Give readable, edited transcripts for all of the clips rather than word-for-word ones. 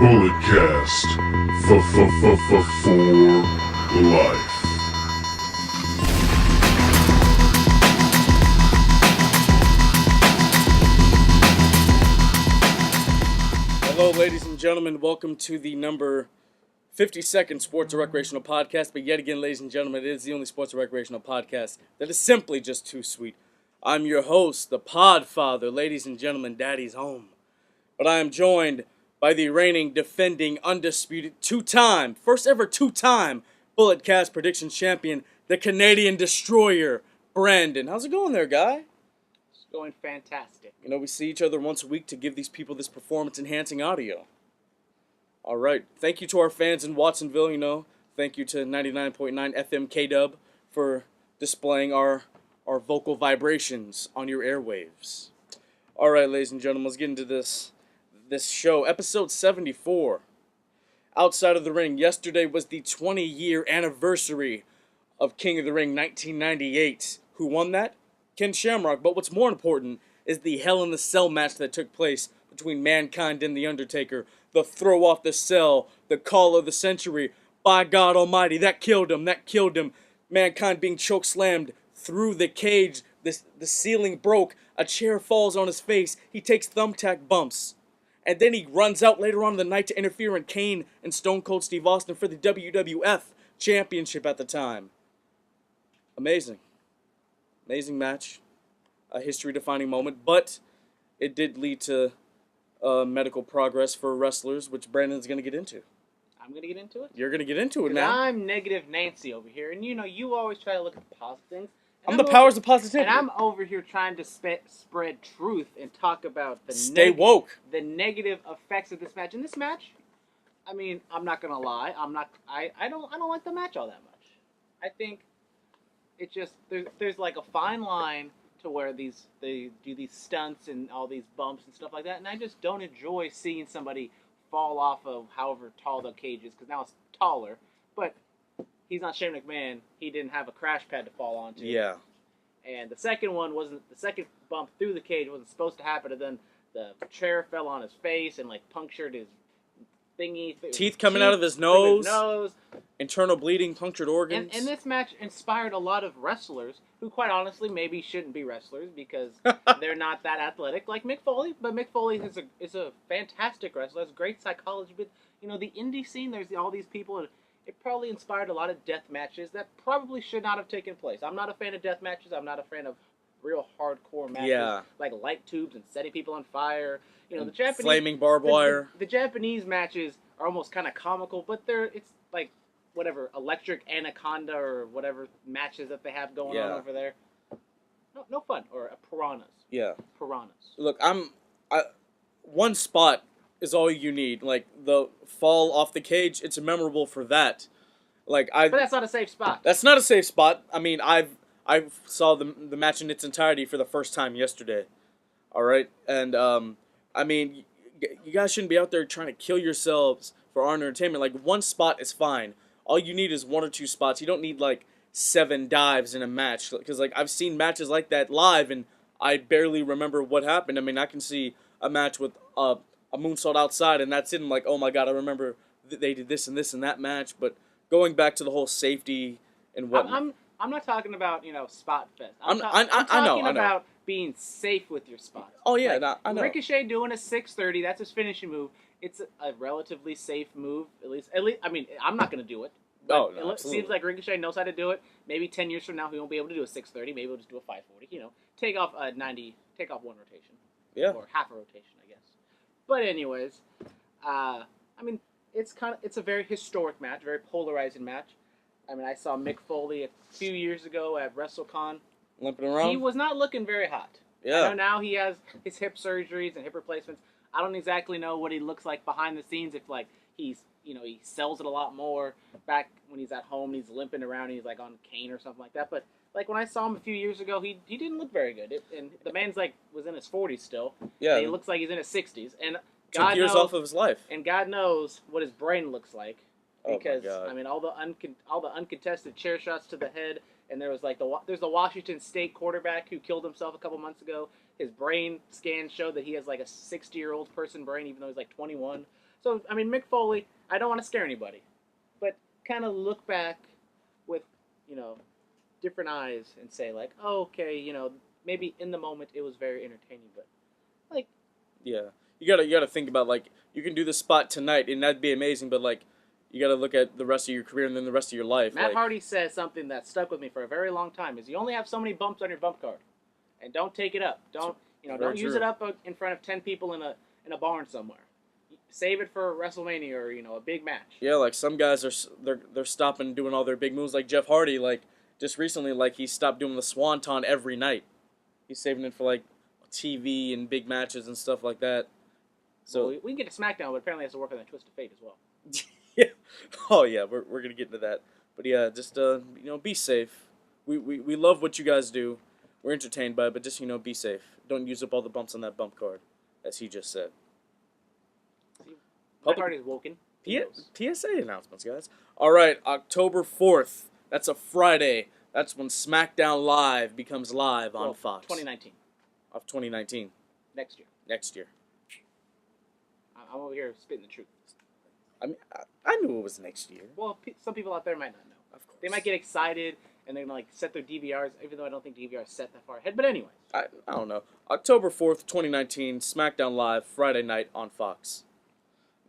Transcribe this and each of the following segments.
Bulletcast for life. Hello, ladies and gentlemen. Welcome to the number 52nd Sports and Recreational Podcast. But yet again, ladies and gentlemen, it is the only sports and recreational podcast that is simply just too sweet. I'm your host, the Podfather. Ladies and gentlemen, Daddy's home. But I am joined by the reigning, defending, undisputed, first ever two-time Bulletcast Predictions Champion, the Canadian Destroyer, Brandon. How's it going there, guy? It's going fantastic. You know, we see each other once a week to give these people this performance-enhancing audio. All right. Thank you to our fans in Watsonville, Thank you to 99.9 FM K-Dub for displaying our vocal vibrations on your airwaves. All right, ladies and gentlemen, let's get into this show. Episode 74. Outside of the Ring. Yesterday was the 20-year anniversary of King of the Ring 1998. Who won that? Ken Shamrock. But what's more important is the Hell in the Cell match that took place between Mankind and The Undertaker. The throw off the cell, the call of the century. By God Almighty, that killed him. Mankind being choke slammed through the cage. The ceiling broke. A chair falls on his face. He takes thumbtack bumps. And then he runs out later on in the night to interfere in Kane and Stone Cold Steve Austin for the WWF Championship at the time. Amazing. Amazing match. A history-defining moment. But it did lead to medical progress for wrestlers, which Brandon's going to get into. I'm going to get into it? You're going to get into it now. I'm negative Nancy over here. And you always try to look at the positive things. I'm the powers of positivity. And I'm over here trying to spread truth and talk about Stay woke. The negative effects of this match. In this match, I mean, I'm not gonna lie. I don't like the match all that much. I think it just there's like a fine line to where they do these stunts and all these bumps and stuff like that, and I just don't enjoy seeing somebody fall off of however tall the cage is, because now it's taller, but he's not Shane McMahon. He didn't have a crash pad to fall onto. Yeah. And the second bump through the cage wasn't supposed to happen, and then the chair fell on his face and punctured his thingy. Teeth coming out of his nose. Internal bleeding, punctured organs. And this match inspired a lot of wrestlers who, quite honestly, maybe shouldn't be wrestlers because they're not that athletic, like Mick Foley. But Mick Foley is a fantastic wrestler. Has great psychology. But the indie scene, there's all these people. It probably inspired a lot of death matches that probably should not have taken place. I'm not a fan of death matches. I'm not a fan of real hardcore matches like light tubes and setting people on fire. The Japanese flaming barbed wire. The Japanese matches are almost kind of comical, but it's like whatever Electric Anaconda or whatever matches that they have going on over there. No fun. Or piranhas. Yeah. Piranhas. Look, one spot is all you need. Like the fall off the cage, it's memorable for that. But that's not a safe spot. That's not a safe spot. I mean, I saw the match in its entirety for the first time yesterday. All right, and I mean, you guys shouldn't be out there trying to kill yourselves for our entertainment. Like one spot is fine. All you need is one or two spots. You don't need 7 dives in a match, because I've seen matches like that live and I barely remember what happened. I mean, I can see a match with a moonsault outside, and that's it. I'm like, oh my god, I remember they did this and that match. But going back to the whole safety and whatnot. I'm not talking about spot fest. I'm talking about being safe with your spots. Oh yeah, I know. Ricochet doing a 630. That's his finishing move. It's a relatively safe move. At least. I mean, I'm not going to do it. Oh, no, it seems like Ricochet knows how to do it. Maybe 10 years from now he won't be able to do a 630. Maybe he'll just do a 540. Take off a 90. Take off one rotation. Yeah. Or half a rotation, I guess. But anyways, I mean, it's a very historic match, very polarizing match. I mean, I saw Mick Foley a few years ago at WrestleCon. Limping around? He was not looking very hot. Yeah. I know now he has his hip surgeries and hip replacements. I don't exactly know what he looks like behind the scenes, if he sells it a lot more. Back when he's at home, he's limping around, and he's on cane or something like that. But when I saw him a few years ago, he didn't look very good. And the man's was in his 40s still. Yeah. And he looks like he's in his 60s. And God knows, off of his life. And God knows what his brain looks like. Because oh my God. I mean, all the uncontested chair shots to the head, and there was there's the Washington State quarterback who killed himself a couple months ago. His brain scan showed that he has a 60-year-old person brain, even though he's 21. So, I mean, Mick Foley, I don't want to scare anybody, but kind of look back with, you know, different eyes and say, like, oh, okay, you know, maybe in the moment it was very entertaining, but, like... Yeah. You gotta think about, like, you can do the spot tonight, and that'd be amazing, but, like, you gotta look at the rest of your career and then the rest of your life. Matt like, Hardy says something that stuck with me for a very long time, is you only have so many bumps on your bump card. And don't take it up. Don't Very use true. it up in front of 10 people in a barn somewhere. Save it for WrestleMania or, a big match. Yeah, like, some guys they're stopping doing all their big moves, like Jeff Hardy, like, just recently, like, he stopped doing the Swanton every night. He's saving it for, like, TV and big matches and stuff like that. So Well, we can get to SmackDown, but apparently has to work on that Twist of Fate as well. yeah. Oh yeah, we're gonna get into that. But yeah, just be safe. We love what you guys do. We're entertained by it, but just be safe. Don't use up all the bumps on that bump card, as he just said. See, Matt Public- Hardy's woken. He knows. PSA announcements, guys. All right, October 4th. That's a Friday. That's when SmackDown Live becomes live on Well, Fox. 2019. Of 2019. Next year. Next year. I'm over here spitting the truth. I mean, I knew it was next year. Well, some people out there might not know. Of course. They might get excited and they're gonna set their DVRs, even though I don't think DVRs set that far ahead. But anyways, I don't know. October 4th, 2019, SmackDown Live, Friday night on Fox.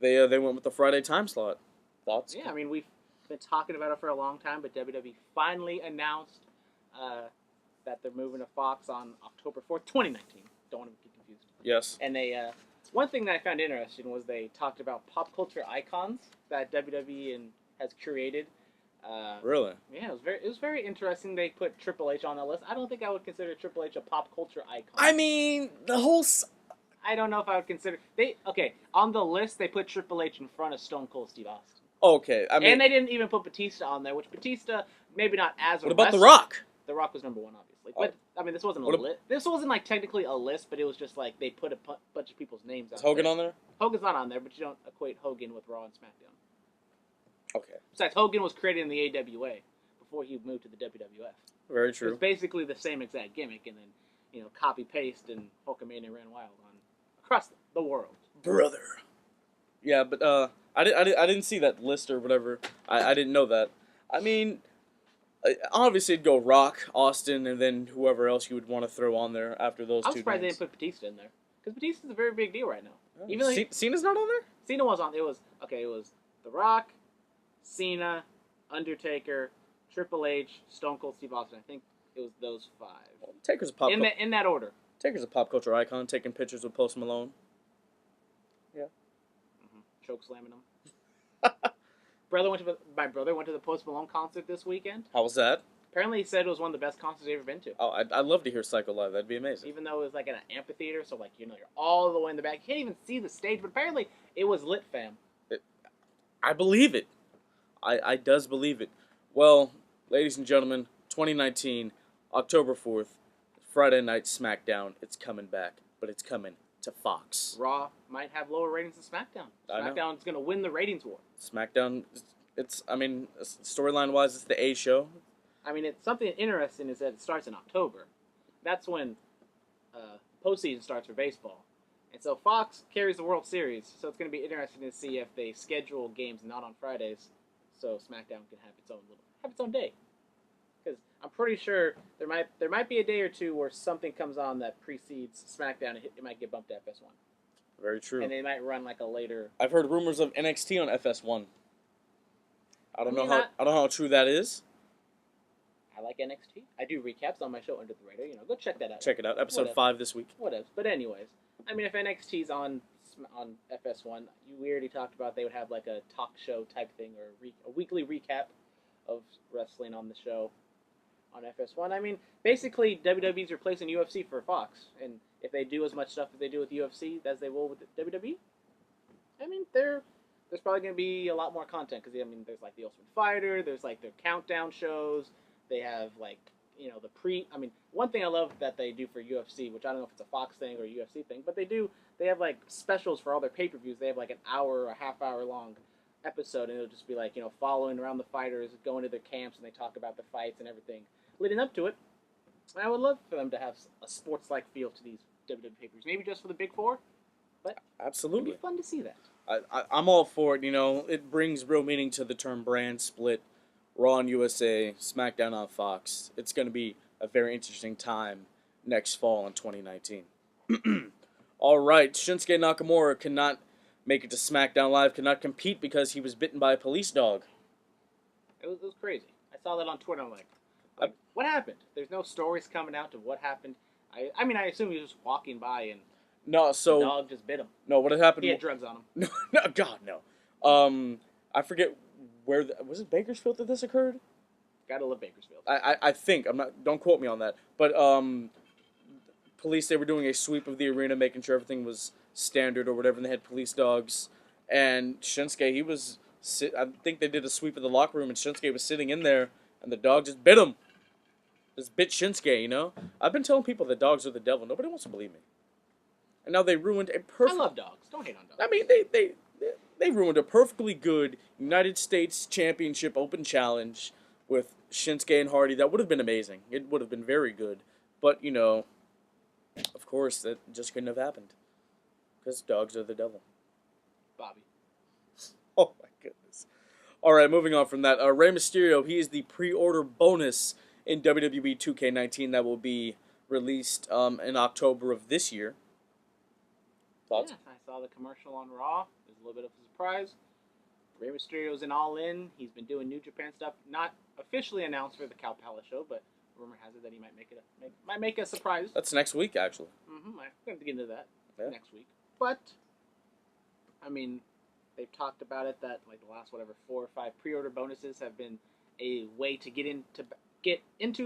They went with the Friday time slot. Thoughts? yeah, I mean we've been talking about it for a long time, but WWE finally announced that they're moving to Fox on October 4th, 2019. Don't want to get confused. Yes. And one thing that I found interesting was they talked about pop culture icons that WWE has curated. Really? Yeah, it was very interesting. They put Triple H on that list. I don't think I would consider Triple H a pop culture icon. I mean, the whole... I don't know if I would consider on the list they put Triple H in front of Stone Cold Steve Austin. Okay, I mean... And they didn't even put Batista on there, which Batista maybe not as. What about The Rock? The Rock was number one, obviously. But I mean, this wasn't a What list. This wasn't like technically a list, but it was just like they put a bunch of people's names out. Is Hogan there. on there? Hogan's not on there, but you don't equate Hogan with Raw and SmackDown. Okay. Besides, Hogan was created in the AWA before he moved to the WWF. Very It true. was basically the same exact gimmick, and then copy paste, and Hulkamania ran wild across the world. Brother. Yeah, but I didn't see that list or whatever. I didn't know that. I mean, obviously it'd go Rock, Austin, and then whoever else you would want to throw on there after those I'm two surprised names. they didn't put Batista in there, because Batista's a very big deal right now. Oh, Even though Cena's not on there? Cena was on, it was The Rock, Cena, Undertaker, Triple H, Stone Cold Steve Austin. I think it was those five. Well, Taker's a pop. In that order. Taker's a pop culture icon, taking pictures with Post Malone. Choke slamming them. My brother went to the Post Malone concert this weekend. How was that? Apparently, he said it was one of the best concerts he's ever been to. Oh, I'd love to hear Psycho live. That'd be amazing. Even though it was like in an amphitheater, so you're all the way in the back. You can't even see the stage, but apparently it was lit, fam. I believe it. I does believe it. Well, ladies and gentlemen, 2019, October 4th, Friday Night SmackDown. It's coming back, but it's coming to Fox. Raw might have lower ratings than SmackDown. SmackDown's going to win the ratings war. SmackDown, storyline-wise, it's the A show. I mean, it's something interesting is that it starts in October. That's when postseason starts for baseball. And so Fox carries the World Series, so it's going to be interesting to see if they schedule games not on Fridays, so SmackDown can have its own day. Because I'm pretty sure there might be a day or two where something comes on that precedes SmackDown, and it might get bumped to FS1. Very true. And they might run like a later. I've heard rumors of NXT on FS1. I don't know not- how true that is. I like NXT. I do recaps on my show Under the Radar. Go check that out. Check it out. Episode Whatever. 5 this week. Whatever. But anyways, I mean, if NXT's on FS1, we already talked about they would have like a talk show type thing or a weekly recap of wrestling on the show on FS1. I mean, basically WWE's replacing UFC for Fox, and if they do as much stuff as they do with UFC as they will with WWE, I mean, there's probably going to be a lot more content because there's like the Ultimate Fighter, there's like their countdown shows. They have one thing I love that they do for UFC, which I don't know if it's a Fox thing or a UFC thing, but they have like specials for all their pay-per-views. They have like an hour or a half hour long episode, and it'll just be like, following around the fighters, going to their camps, and they talk about the fights and everything leading up to it. And I would love for them to have a sports-like feel to these WWE pay-per-views. Maybe just for the big four. but Absolutely. it'd be fun to see that. I'm all for it. You know, it brings real meaning to the term brand split. Raw on USA, SmackDown on Fox. It's going to be a very interesting time next fall in 2019. All right, Shinsuke Nakamura cannot make it to SmackDown Live, cannot compete because he was bitten by a police dog. It was crazy. I saw that on Twitter. I'm like, what happened? There's no stories coming out of what happened. I mean, I assume he was just walking by and No, so the dog just bit him. no, what had happened? He had drugs on him. No, no, God, no. I forget where was it Bakersfield that this occurred? Gotta love Bakersfield. I think I'm not. Don't quote me on that. But police, they were doing a sweep of the arena, making sure everything was standard or whatever. And they had police dogs, and Shinsuke, he was. I think they did a sweep of the locker room, and Shinsuke was sitting in there, and the dog just bit him. Just bit Shinsuke, you know. I've been telling people that dogs are the devil. Nobody wants to believe me. And now they ruined a perfect. I love dogs. Don't hate on dogs. I mean, they ruined a perfectly good United States Championship Open Challenge with Shinsuke and Hardy. That would have been amazing. It would have been very good. But, you know, of course, that just couldn't have happened. Because dogs are the devil. Bobby. Oh, my goodness. All right, moving on from that. Rey Mysterio, he is the pre-order bonus in WWE 2K19 that will be released in October of this year. Thoughts? Yeah, I saw the commercial on Raw. It was a little bit of a surprise. Rey Mysterio's in All In. He's been doing New Japan stuff. Not officially announced for the Cow Palace show, but rumor has it that he might make a surprise. That's next week, actually. I'm going to get into that next week. But, I mean, they've talked about it that like the last 4 or 5 pre-order bonuses have been a way to get into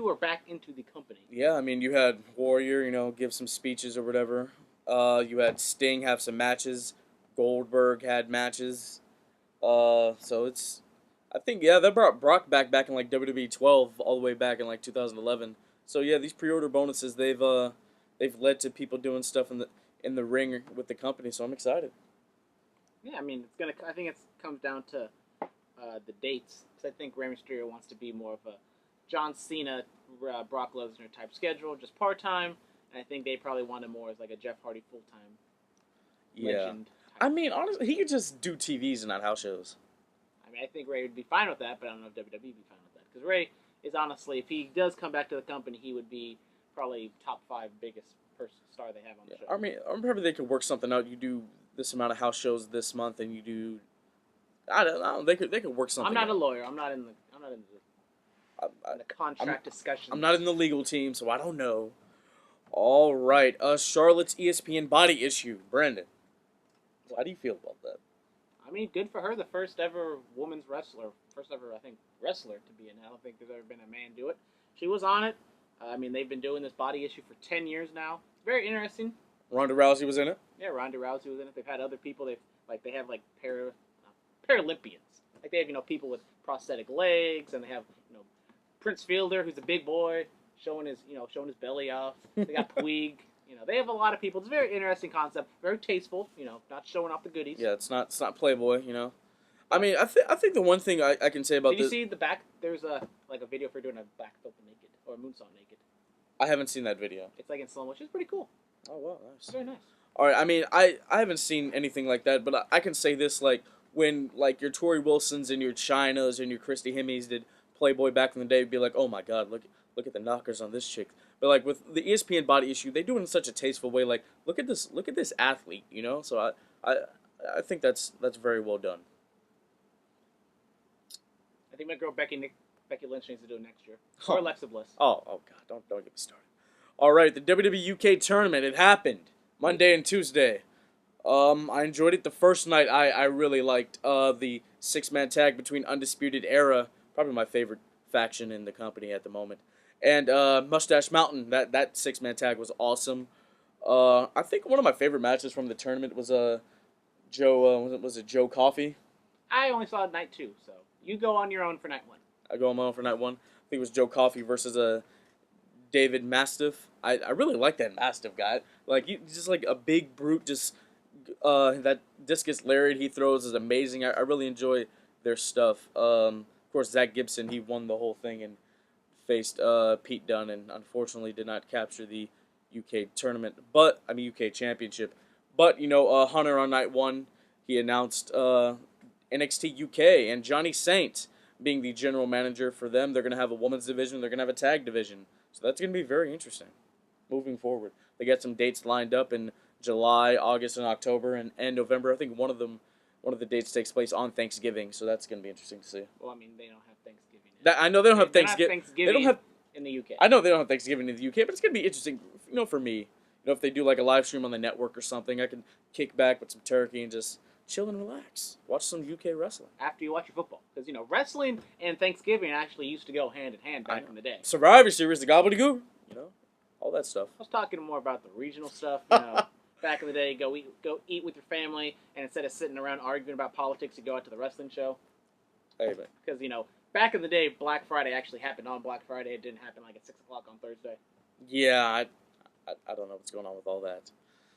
or back into the company. Yeah, I mean, you had Warrior, you know, give some speeches or whatever. You had Sting have some matches. Goldberg had matches. So it's, I think, yeah, they brought Brock back in like WWE 12 all the way back in like 2011. So yeah, these pre-order bonuses, they've led to people doing stuff in the ring with the company. So I'm excited. Yeah, I mean, I think it comes down to the dates, because I think Rey Mysterio wants to be more of a John Cena, Brock Lesnar type schedule, just part-time. And I think they probably wanted more as like a Jeff Hardy full-time legend. I mean, honestly, he could just do TVs and not house shows. I mean, I think Ray would be fine with that, but I don't know if WWE would be fine with that. Because Ray is honestly, if he does come back to the company, he would be probably top 5 biggest star they have on the show. I mean, I'm probably they could work something out. You do this amount of house shows this month, and you do. I don't know. They could work something. I'm not out. a lawyer. I'm not in the contract discussion. I'm not in the legal team, so I don't know. All right, Charlotte's ESPN body issue, Brandon. How do you feel about that? I mean, good for her. The first ever women's wrestler, I think, wrestler to be in. I don't think there's ever been a man do it. She was on it. I mean, they've been doing this body issue for 10 years now. It's very interesting. Ronda Rousey was in it. Yeah, Ronda Rousey was in it. They've had other people. They have Paralympians. Like they have people with prosthetic legs, and they have Prince Fielder, who's a big boy, showing his belly off. They got Puig. They have a lot of people. It's a very interesting concept, very tasteful. Not showing off the goodies. Yeah, it's not Playboy. I mean, I think the one thing I can say about this. Did you see the back? There's a video for doing a back flip naked or a moonsault naked. I haven't seen that video. It's like in slow motion. It's pretty cool. Oh wow, nice. It's very nice. All right, I mean, I haven't seen anything like that, but I can say this, like, when, like, your Tori Wilsons and your Chynas and your Christy Hemmings did Playboy back in the day, be like, oh my god, look at the knockers on this chick. But, like, with the ESPN body issue, they do it in such a tasteful way, like, look at this athlete, So I think that's very well done. I think my girl Becky Lynch needs to do it next year. Or Alexa Bliss. Oh god, don't get me started. All right, the WWE UK tournament, it happened Monday and Tuesday. I enjoyed it the first night. I really liked the 6-man tag between Undisputed Era, probably my favorite faction in the company at the moment, and Mustache Mountain. That 6-man tag was awesome. I think one of my favorite matches from the tournament was Joe Coffey? I only saw night 2, so you go on your own for night 1. I go on my own for night 1. I think it was Joe Coffey versus David Mastiff. I really like that Mastiff guy. Like, he's just like a big brute. Just that discus lariat he throws is amazing. I really enjoy their stuff. Of course, Zach Gibson, he won the whole thing and faced Pete Dunne, and unfortunately did not capture the UK tournament. UK championship. But, Hunter on night 1, he announced NXT UK and Johnny Saint being the general manager for them. They're going to have a women's division. They're going to have a tag division. So that's going to be very interesting moving forward. They got some dates lined up in July, August, and October, and November. I think one of the dates takes place on Thanksgiving, so that's going to be interesting to see. Well, I mean, they don't have Thanksgiving. I know they don't have Thanksgiving. They don't have in the UK. I know they don't have Thanksgiving in the UK, but it's going to be interesting, for me. If they do like a live stream on the network or something, I can kick back with some turkey and just chill and relax. Watch some UK wrestling. After you watch your football. Because, wrestling and Thanksgiving actually used to go hand in hand back in the day. Survivor Series, the gobbledygook, all that stuff. I was talking more about the regional stuff, Back in the day, go eat with your family, and instead of sitting around arguing about politics, you go out to the wrestling show. Hey, man. Because, back in the day, Black Friday actually happened on Black Friday. It didn't happen at 6 o'clock on Thursday. Yeah, I don't know what's going on with all that.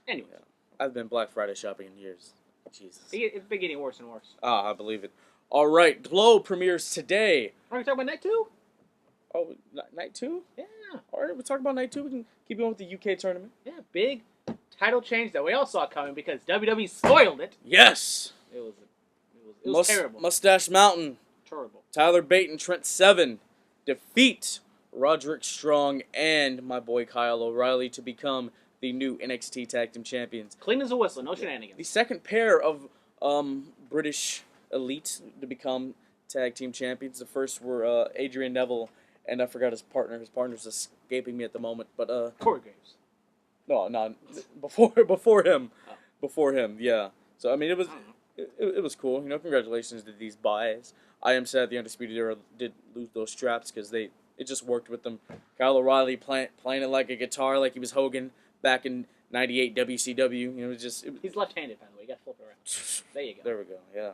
Anyway. Yeah. I've been Black Friday shopping in years. Jesus. It's been getting worse and worse. I believe it. All right, Glow premieres today. Are we talking about night 2? Oh, night 2? Yeah. All right, we'll talk about night 2. We can keep going with the UK tournament. Yeah, big title change that we all saw coming because WWE spoiled it. Yes. It was terrible. Mustache Mountain. Terrible. Tyler Bate and Trent Seven defeat Roderick Strong and my boy Kyle O'Reilly to become the new NXT Tag Team Champions. Clean as a whistle, no shenanigans. The second pair of British Elite to become Tag Team Champions. The first were Adrian Neville, and I forgot his partner. His partner's escaping me at the moment, but Corey Graves. No, before him. Oh. Before him, yeah. So I mean, it was cool. Congratulations to these buys. I am sad the Undisputed Era did lose those straps because it just worked with them. Kyle O'Reilly playing it like a guitar, like he was Hogan back in '98 WCW. He's left-handed, by the way. You got to flip it around. There you go. There we go. Yeah.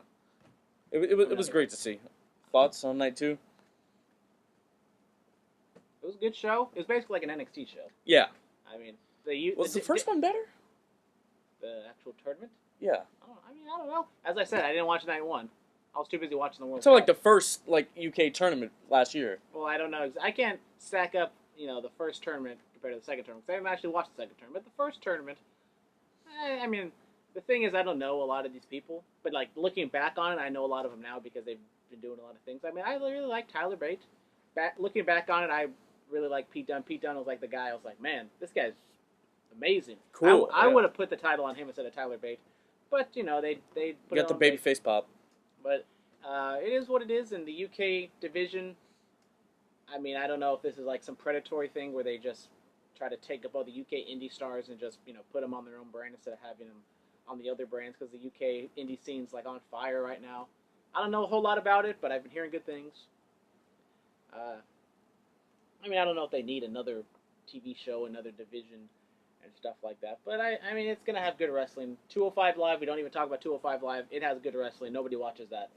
It was great to see. Thoughts on night 2? It was a good show. It was basically like an NXT show. Yeah. I mean, was the first one better? The actual tournament? Yeah. I don't know. As I said, I didn't watch night 1. I was too busy watching the World So Cup. like the first UK tournament last year. Well, I don't know. I can't stack up, the first tournament compared to the second tournament. 'Cause I haven't actually watched the second tournament. But the first tournament, I mean, the thing is, I don't know a lot of these people. But looking back on it, I know a lot of them now because they've been doing a lot of things. I mean, I really like Tyler Bate. Looking back on it, I really like Pete Dunne. Pete Dunne was the guy. I was like, man, this guy's amazing. Cool. I would have put the title on him instead of Tyler Bate. But, they put Got the baby face pop. But it is what it is in the UK division. I mean, I don't know if this is some predatory thing where they just try to take up all the UK indie stars and just, put them on their own brand instead of having them on the other brands because the UK indie scene's on fire right now. I don't know a whole lot about it, but I've been hearing good things. I mean, I don't know if they need another TV show, another division, and stuff like that. But, I mean, it's going to have good wrestling. 205 Live, we don't even talk about 205 Live. It has good wrestling. Nobody watches that.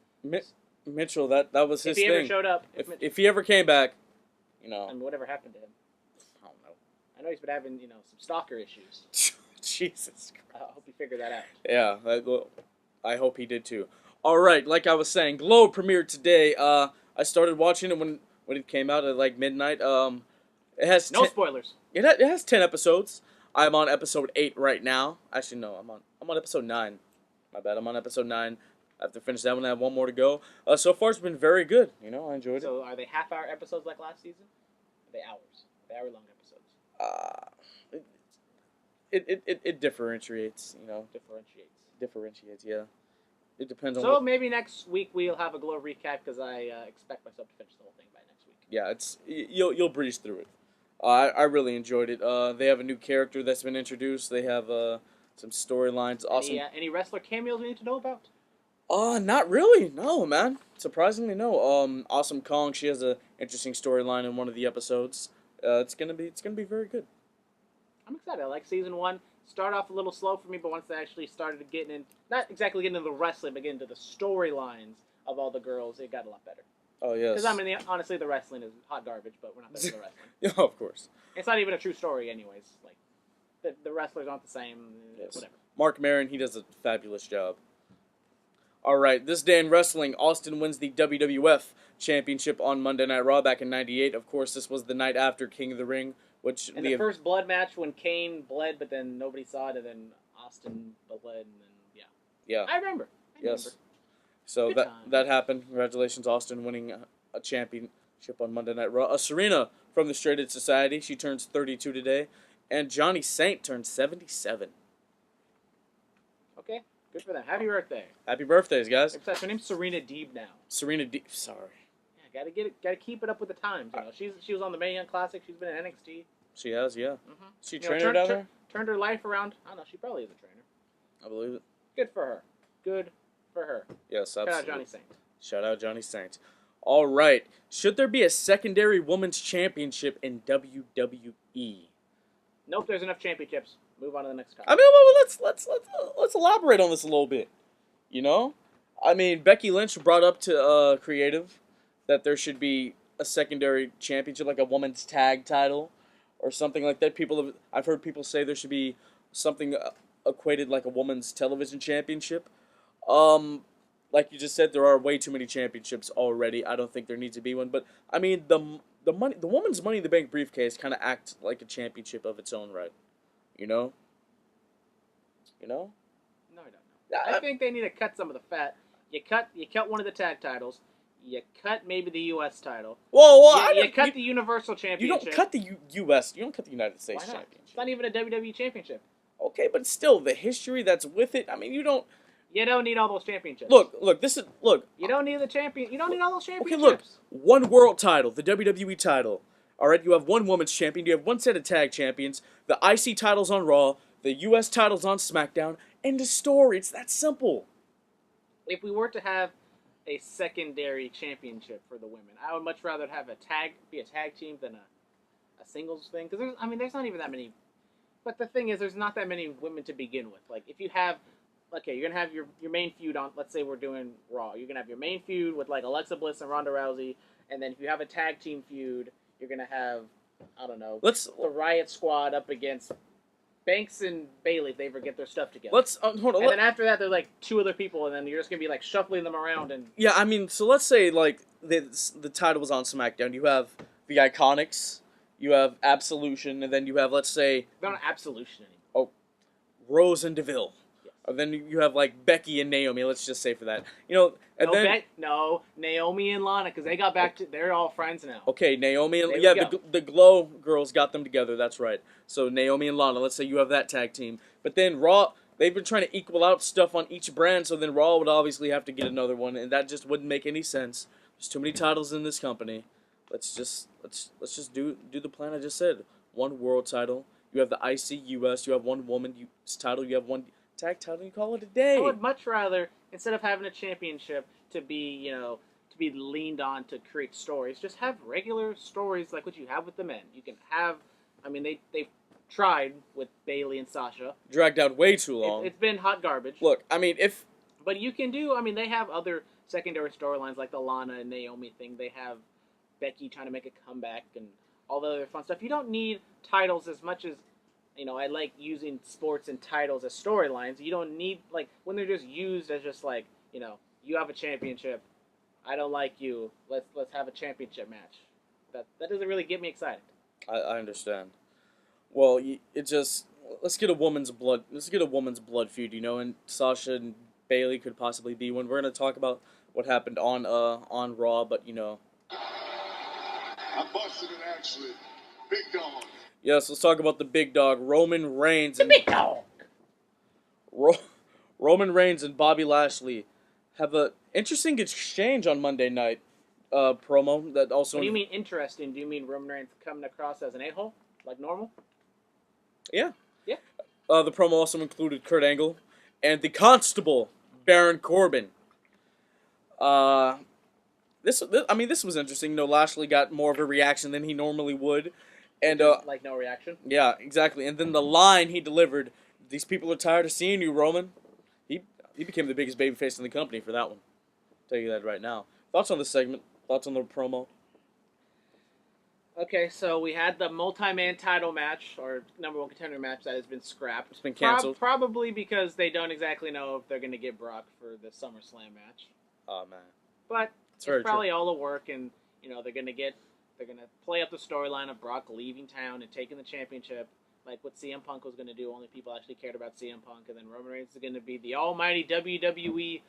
Mitchell, that was his thing. If he ever showed up. If he ever came back, I mean, whatever happened to him? I don't know. I know he's been having, some stalker issues. Jesus Christ. I hope he figured that out. Yeah, I hope he did too. All right, like I was saying, Glow premiered today. I started watching it when it came out at midnight. It has no spoilers. It has 10 episodes. I'm on episode 8 right now. Actually, no, I'm on episode 9. My bad. I'm on episode 9. I have to finish that one. I have one more to go. So far, it's been very good. I enjoyed it. So, are they half-hour episodes like last season? Are they hours? Are they hour-long episodes? It differentiates. Differentiates. Yeah. It depends on. So maybe next week we'll have a Glow recap because I expect myself to finish the whole thing by next week. Yeah, you'll breeze through it. I really enjoyed it. They have a new character that's been introduced. They have some storylines. Awesome. Any wrestler cameos we need to know about? Not really. No, man. Surprisingly, no. Awesome Kong. She has a interesting storyline in one of the episodes. It's gonna be very good. I'm excited. I like season 1. Start off a little slow for me, but once they actually started not exactly getting into the wrestling, but getting into the storylines of all the girls, it got a lot better. Oh yes. Because honestly, the wrestling is hot garbage, but we're not there for the wrestling. Yeah, of course. It's not even a true story, anyways. The wrestlers aren't the same. Yes. Whatever. Mark Maron, he does a fabulous job. All right, this day in wrestling, Austin wins the WWF Championship on Monday Night Raw back in '98. Of course, this was the night after King of the Ring which And the first blood match when Kane bled, but then nobody saw it, and then Austin bled, and then yeah. I remember. Yes. So that happened. Congratulations, Austin, winning a championship on Monday Night Raw. Serena from the Straight Edge Society, she turns 32 today, and Johnny Saint turns 77. Okay, good for them. Happy birthday. Happy birthdays, guys. Her name's Serena Deeb now. Serena Deeb. Sorry. Yeah, gotta keep it up with the times. You know, she was on the Mae Young Classic. She's been in NXT. She has, yeah. Mm-hmm. She trainer down there? Turned her life around. I don't know. She probably is a trainer. I believe it. Good for her. Good for her. Yes, absolutely. Shout out Johnny Saint. Shout out Johnny Saint. All right. Should there be a secondary women's championship in WWE? Nope. There's enough championships. Move on to the next topic. I mean, well, let's elaborate on this a little bit. You know, I mean, Becky Lynch brought up to Creative that there should be a secondary championship, like a women's tag title or something like that. I've heard people say there should be something equated like a women's television championship. Like you just said, there are way too many championships already. I don't think there needs to be one. But I mean, the woman's Money in the Bank briefcase kind of acts like a championship of its own right. You know? No, I don't know. I think they need to cut some of the fat. You cut one of the tag titles. You cut maybe the U.S. title. Whoa! You cut the Universal Championship. You don't cut the U.S. You don't cut the United States Championship. It's not even a WWE Championship. Okay, but still, the history that's with it. I mean, you don't. You don't need all those championships. Look. You don't need the champion. You don't need all those championships. Okay, look. One world title, the WWE title. All right, you have one women's champion. You have one set of tag champions. The IC titles on Raw. The U.S. titles on SmackDown. End of story. It's that simple. If we were to have a secondary championship for the women, I would much rather have a tag team than a singles thing. Because there's not even that many. But the thing is, there's not that many women to begin with. Like, if you have, okay, you're gonna have your main feud on. Let's say we're doing Raw. You're gonna have your main feud with like Alexa Bliss and Ronda Rousey, and then if you have a tag team feud, you're gonna have, I don't know, the Riot Squad up against Banks and Bayley if they ever get their stuff together. Hold on. And then after that, there's like two other people, and then you're just gonna be like shuffling them around and. Yeah, I mean, so let's say like the title was on SmackDown. You have the Iconics, you have Absolution, and then you have, let's say, they're not Absolution anymore. Oh, Rose and Deville. Yes. And then you have like Becky and Naomi. Let's just say for that, you know, and no, Naomi and Lana, because they got back to. They're all friends now. Okay, Naomi and the Glow girls got them together. That's right. So Naomi and Lana. Let's say you have that tag team, but then Raw. They've been trying to equal out stuff on each brand, so then Raw would obviously have to get another one, and that just wouldn't make any sense. There's too many titles in this company. Let's just do the plan I just said. One world title. You have the IC US. You have one woman title. You have one tag title. You call it a day. I would much rather, instead of having a championship to be leaned on to create stories, just have regular stories like what you have with the men. You can have. I mean, they've tried with Bayley and Sasha. Dragged out way too long. It's been hot garbage. Look, I mean, But you can do. I mean, they have other secondary storylines like the Lana and Naomi thing. They have Becky trying to make a comeback and all the other fun stuff. You don't need titles as much as, I like using sports and titles as storylines. You don't need, like, when they're just used as just like, you have a championship. I don't like you. Let's have a championship match. That doesn't really get me excited. I understand. Well, let's get a woman's blood feud, and Sasha and Bayley could possibly be one. We're gonna talk about what happened on Raw, but I busted it actually. Big dog. Yes, let's talk about the big dog, Roman Reigns. The big dog. Roman Reigns and Bobby Lashley have an interesting exchange on Monday night promo that also. What do you mean interesting? Do you mean Roman Reigns coming across as an a-hole like normal? Yeah. Yeah. The promo also included Kurt Angle and the Constable, Baron Corbin. This was interesting. Lashley got more of a reaction than he normally would, and like no reaction. Yeah, exactly. And then the line he delivered: "These people are tired of seeing you, Roman." He became the biggest babyface in the company for that one. I'll tell you that right now. Thoughts on this segment? Thoughts on the promo? Okay, so we had the multi-man title match, or number one contender match, that has been scrapped. It's been canceled. Probably because they don't exactly know if they're going to get Brock for the SummerSlam match. Oh, man. But it's probably all the work, and they're They're gonna play up the storyline of Brock leaving town and taking the championship, like what CM Punk was gonna do. Only people actually cared about CM Punk, and then Roman Reigns is gonna be the almighty WWE,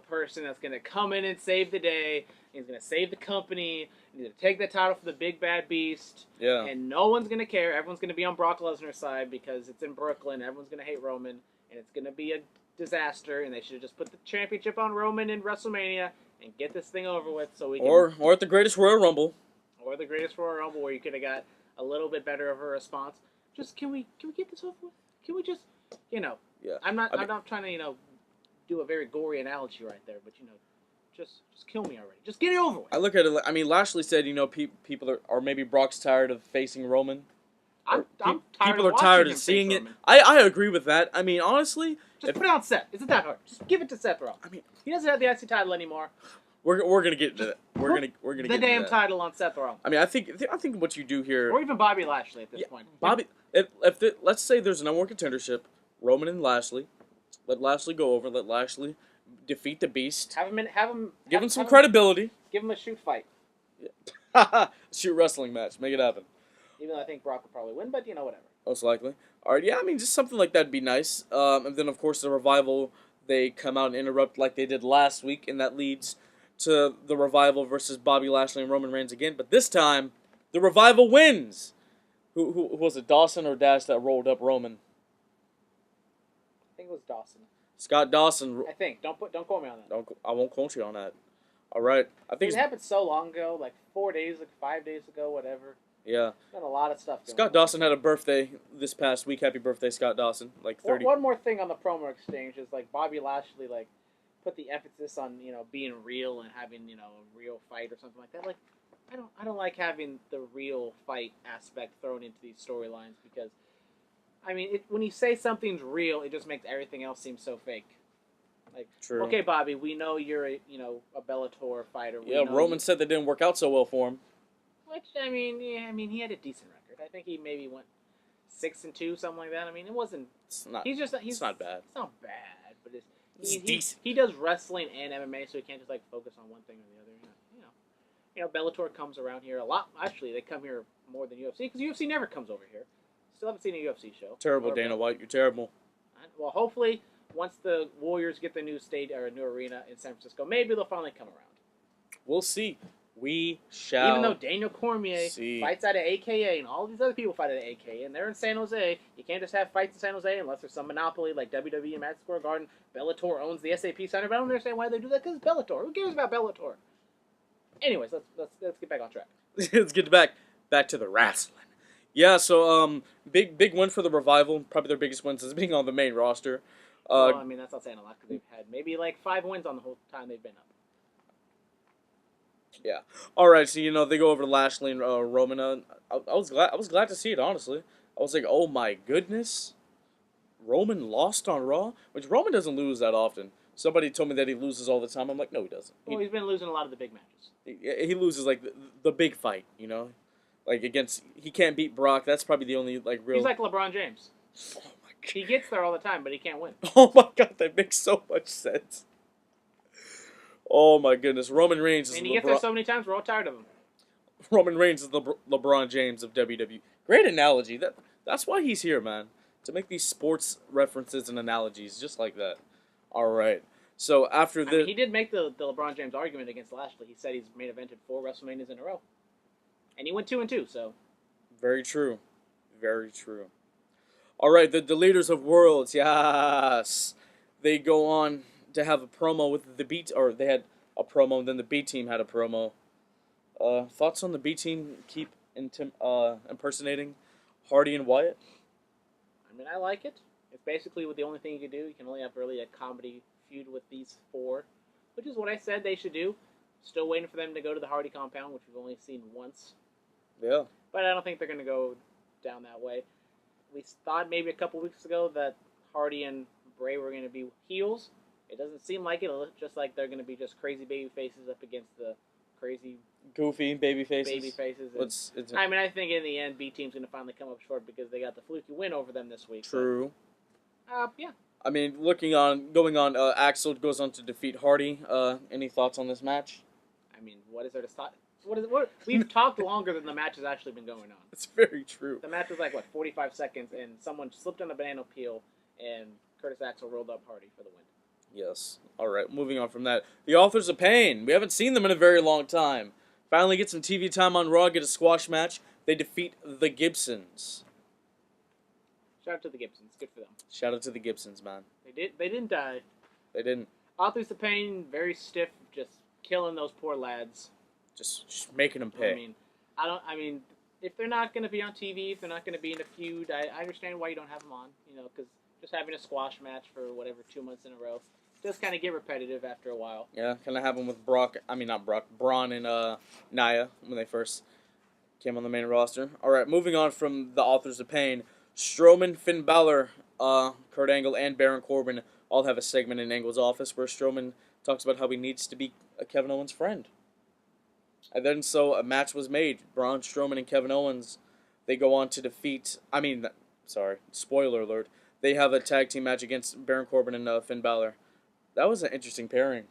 person that's gonna come in and save the day. He's gonna save the company. He's gonna take the title from the Big Bad Beast. Yeah. And no one's gonna care. Everyone's gonna be on Brock Lesnar's side because it's in Brooklyn. Everyone's gonna hate Roman, and it's gonna be a disaster. And they should have just put the championship on Roman in WrestleMania and get this thing over with, so we can. Or at the Greatest Royal Rumble. Or the Greatest Royal Rumble, where you could have got a little bit better of a response. Just can we get this over with? Can we just, Yeah. I'm not trying to do a very gory analogy right there, but just kill me already. Just get it over with. I look at it. I mean, Lashley said, people are maybe Brock's tired of facing Roman. I'm tired. People of are tired watching of him seeing face it. Roman. I agree with that. I mean, honestly, Just put it on Seth. Isn't that hard? Just give it to Seth Rollins. I mean, He doesn't have the IC title anymore. we're gonna get into that. We're gonna The get into damn that. title on Seth Rollins, I mean, I think what you do here, or even Bobby Lashley at this point. Bobby. Let's say there's a number one contendership, Roman and Lashley. Let Lashley go over. Let Lashley defeat the Beast. Have him. Give him some credibility. Give him a shoot fight. Shoot wrestling match. Make it happen. Even though I think Brock will probably win, but whatever. Most likely. All right. Yeah. I mean, just something like that'd be nice. And then of course the Revival. They come out and interrupt like they did last week, and that leads to the Revival versus Bobby Lashley and Roman Reigns again. But this time, the Revival wins. Who was it? Dawson or Dash that rolled up Roman? I think it was Dawson. Scott Dawson. I think. Don't quote me on that. I won't quote you on that. All right. I think It happened so long ago, like 4 days, like 5 days ago, whatever. yeah. Done a lot of stuff. Scott Dawson had a birthday this past week. Happy birthday, Scott Dawson. Like 30. One more thing on the promo exchange is like Bobby Lashley put the emphasis on being real and having a real fight or something like that. Like I don't like having the real fight aspect thrown into these storylines because I mean when you say something's real, it just makes everything else seem so fake. Like True. Okay, Bobby, we know you're a Bellator fighter. Roman said that didn't work out so well for him. Which I mean he had a decent record. I think he maybe went 6-2, something like that. I mean it wasn't. It's not. He's It's not bad. It's not bad, but It's decent. He does wrestling and MMA, so he can't just focus on one thing or the other. Bellator comes around here a lot. Actually, they come here more than UFC because UFC never comes over here. Still haven't seen a UFC show. Terrible, Dana White. You're terrible. Well, hopefully, once the Warriors get the new new arena in San Francisco, maybe they'll finally come around. We'll see. We shall. Even though Daniel Cormier see. fights out of AKA and all these other people fight out of AKA, and they're in San Jose, you can't just have fights in San Jose unless there's some monopoly like WWE and Madison Square Garden. Bellator owns the SAP Center, but I don't understand why they do that because it's Bellator. Who cares about Bellator? Anyways, let's get back on track. Let's get back to the wrestling. Yeah, so big win for the Revival. Probably their biggest win since being on the main roster. Well, I mean that's not saying a lot because they've had maybe 5 wins on the whole time they've been up. Yeah. All right. So they go over to Lashley and Roman. I was glad to see it. Honestly, I was like, oh my goodness, Roman lost on Raw, which Roman doesn't lose that often. Somebody told me that he loses all the time. I'm like, no, he doesn't. Well, he's been losing a lot of the big matches. He loses like the big fight. Like against he can't beat Brock. That's probably the only real. He's like LeBron James. Oh my god. He gets there all the time, but he can't win. Oh my god, that makes so much sense. Oh my goodness, Roman Reigns is And he gets there so many times, we're all tired of him. Roman Reigns is the LeBron James of WWE. Great analogy. That's why he's here, man. To make these sports references and analogies just like that. All right. So after this, he did make the LeBron James argument against Lashley. He said he's main evented 4 WrestleManias in a row, and he went 2-2. So very true, very true. All right, the leaders of worlds, yes, they go on to have a promo with the B, or they had a promo, and then the B team had a promo. Thoughts on the B team keep impersonating Hardy and Wyatt? I mean, I like it. It's basically the only thing you can do. You can only have really a comedy feud with these 4, which is what I said they should do. Still waiting for them to go to the Hardy compound, which we've only seen once. Yeah. But I don't think they're going to go down that way. We thought maybe a couple weeks ago that Hardy and Bray were going to be heels. It doesn't seem like it. It looks just like they're going to be just crazy baby faces up against the crazy goofy baby faces. I mean, I think in the end, B Team's going to finally come up short because they got the fluky win over them this week. True. Yeah. I mean, going on, Axel goes on to defeat Hardy. Any thoughts on this match? I mean, what is there to What? We've talked longer than the match has actually been going on. It's very true. The match was like, what, 45 seconds, and someone slipped on a banana peel, and Curtis Axel rolled up Hardy for the win. Yes. All right, moving on from that. The Authors of Pain. We haven't seen them in a very long time. Finally get some TV time on Raw, get a squash match. They defeat the Gibsons. Shout out to the Gibsons. Good for them. Shout out to the Gibsons, man. They didn't die. They didn't. Authors of Pain, very stiff, just killing those poor lads. Just making them pay. I mean, if they're not going to be on TV, if they're not going to be in a feud, I understand why you don't have them on. Because just having a squash match for whatever 2 months in a row does kind of get repetitive after a while. Yeah, kind of happened with Braun and Nia when they first came on the main roster. All right, moving on from the Authors of Pain, Strowman, Finn Balor, Kurt Angle, and Baron Corbin all have a segment in Angle's office where Strowman talks about how he needs to be Kevin Owens' friend. And then so a match was made. Braun Strowman and Kevin Owens, they go on to defeat... spoiler alert. They have a tag team match against Baron Corbin and Finn Balor. That was an interesting pairing.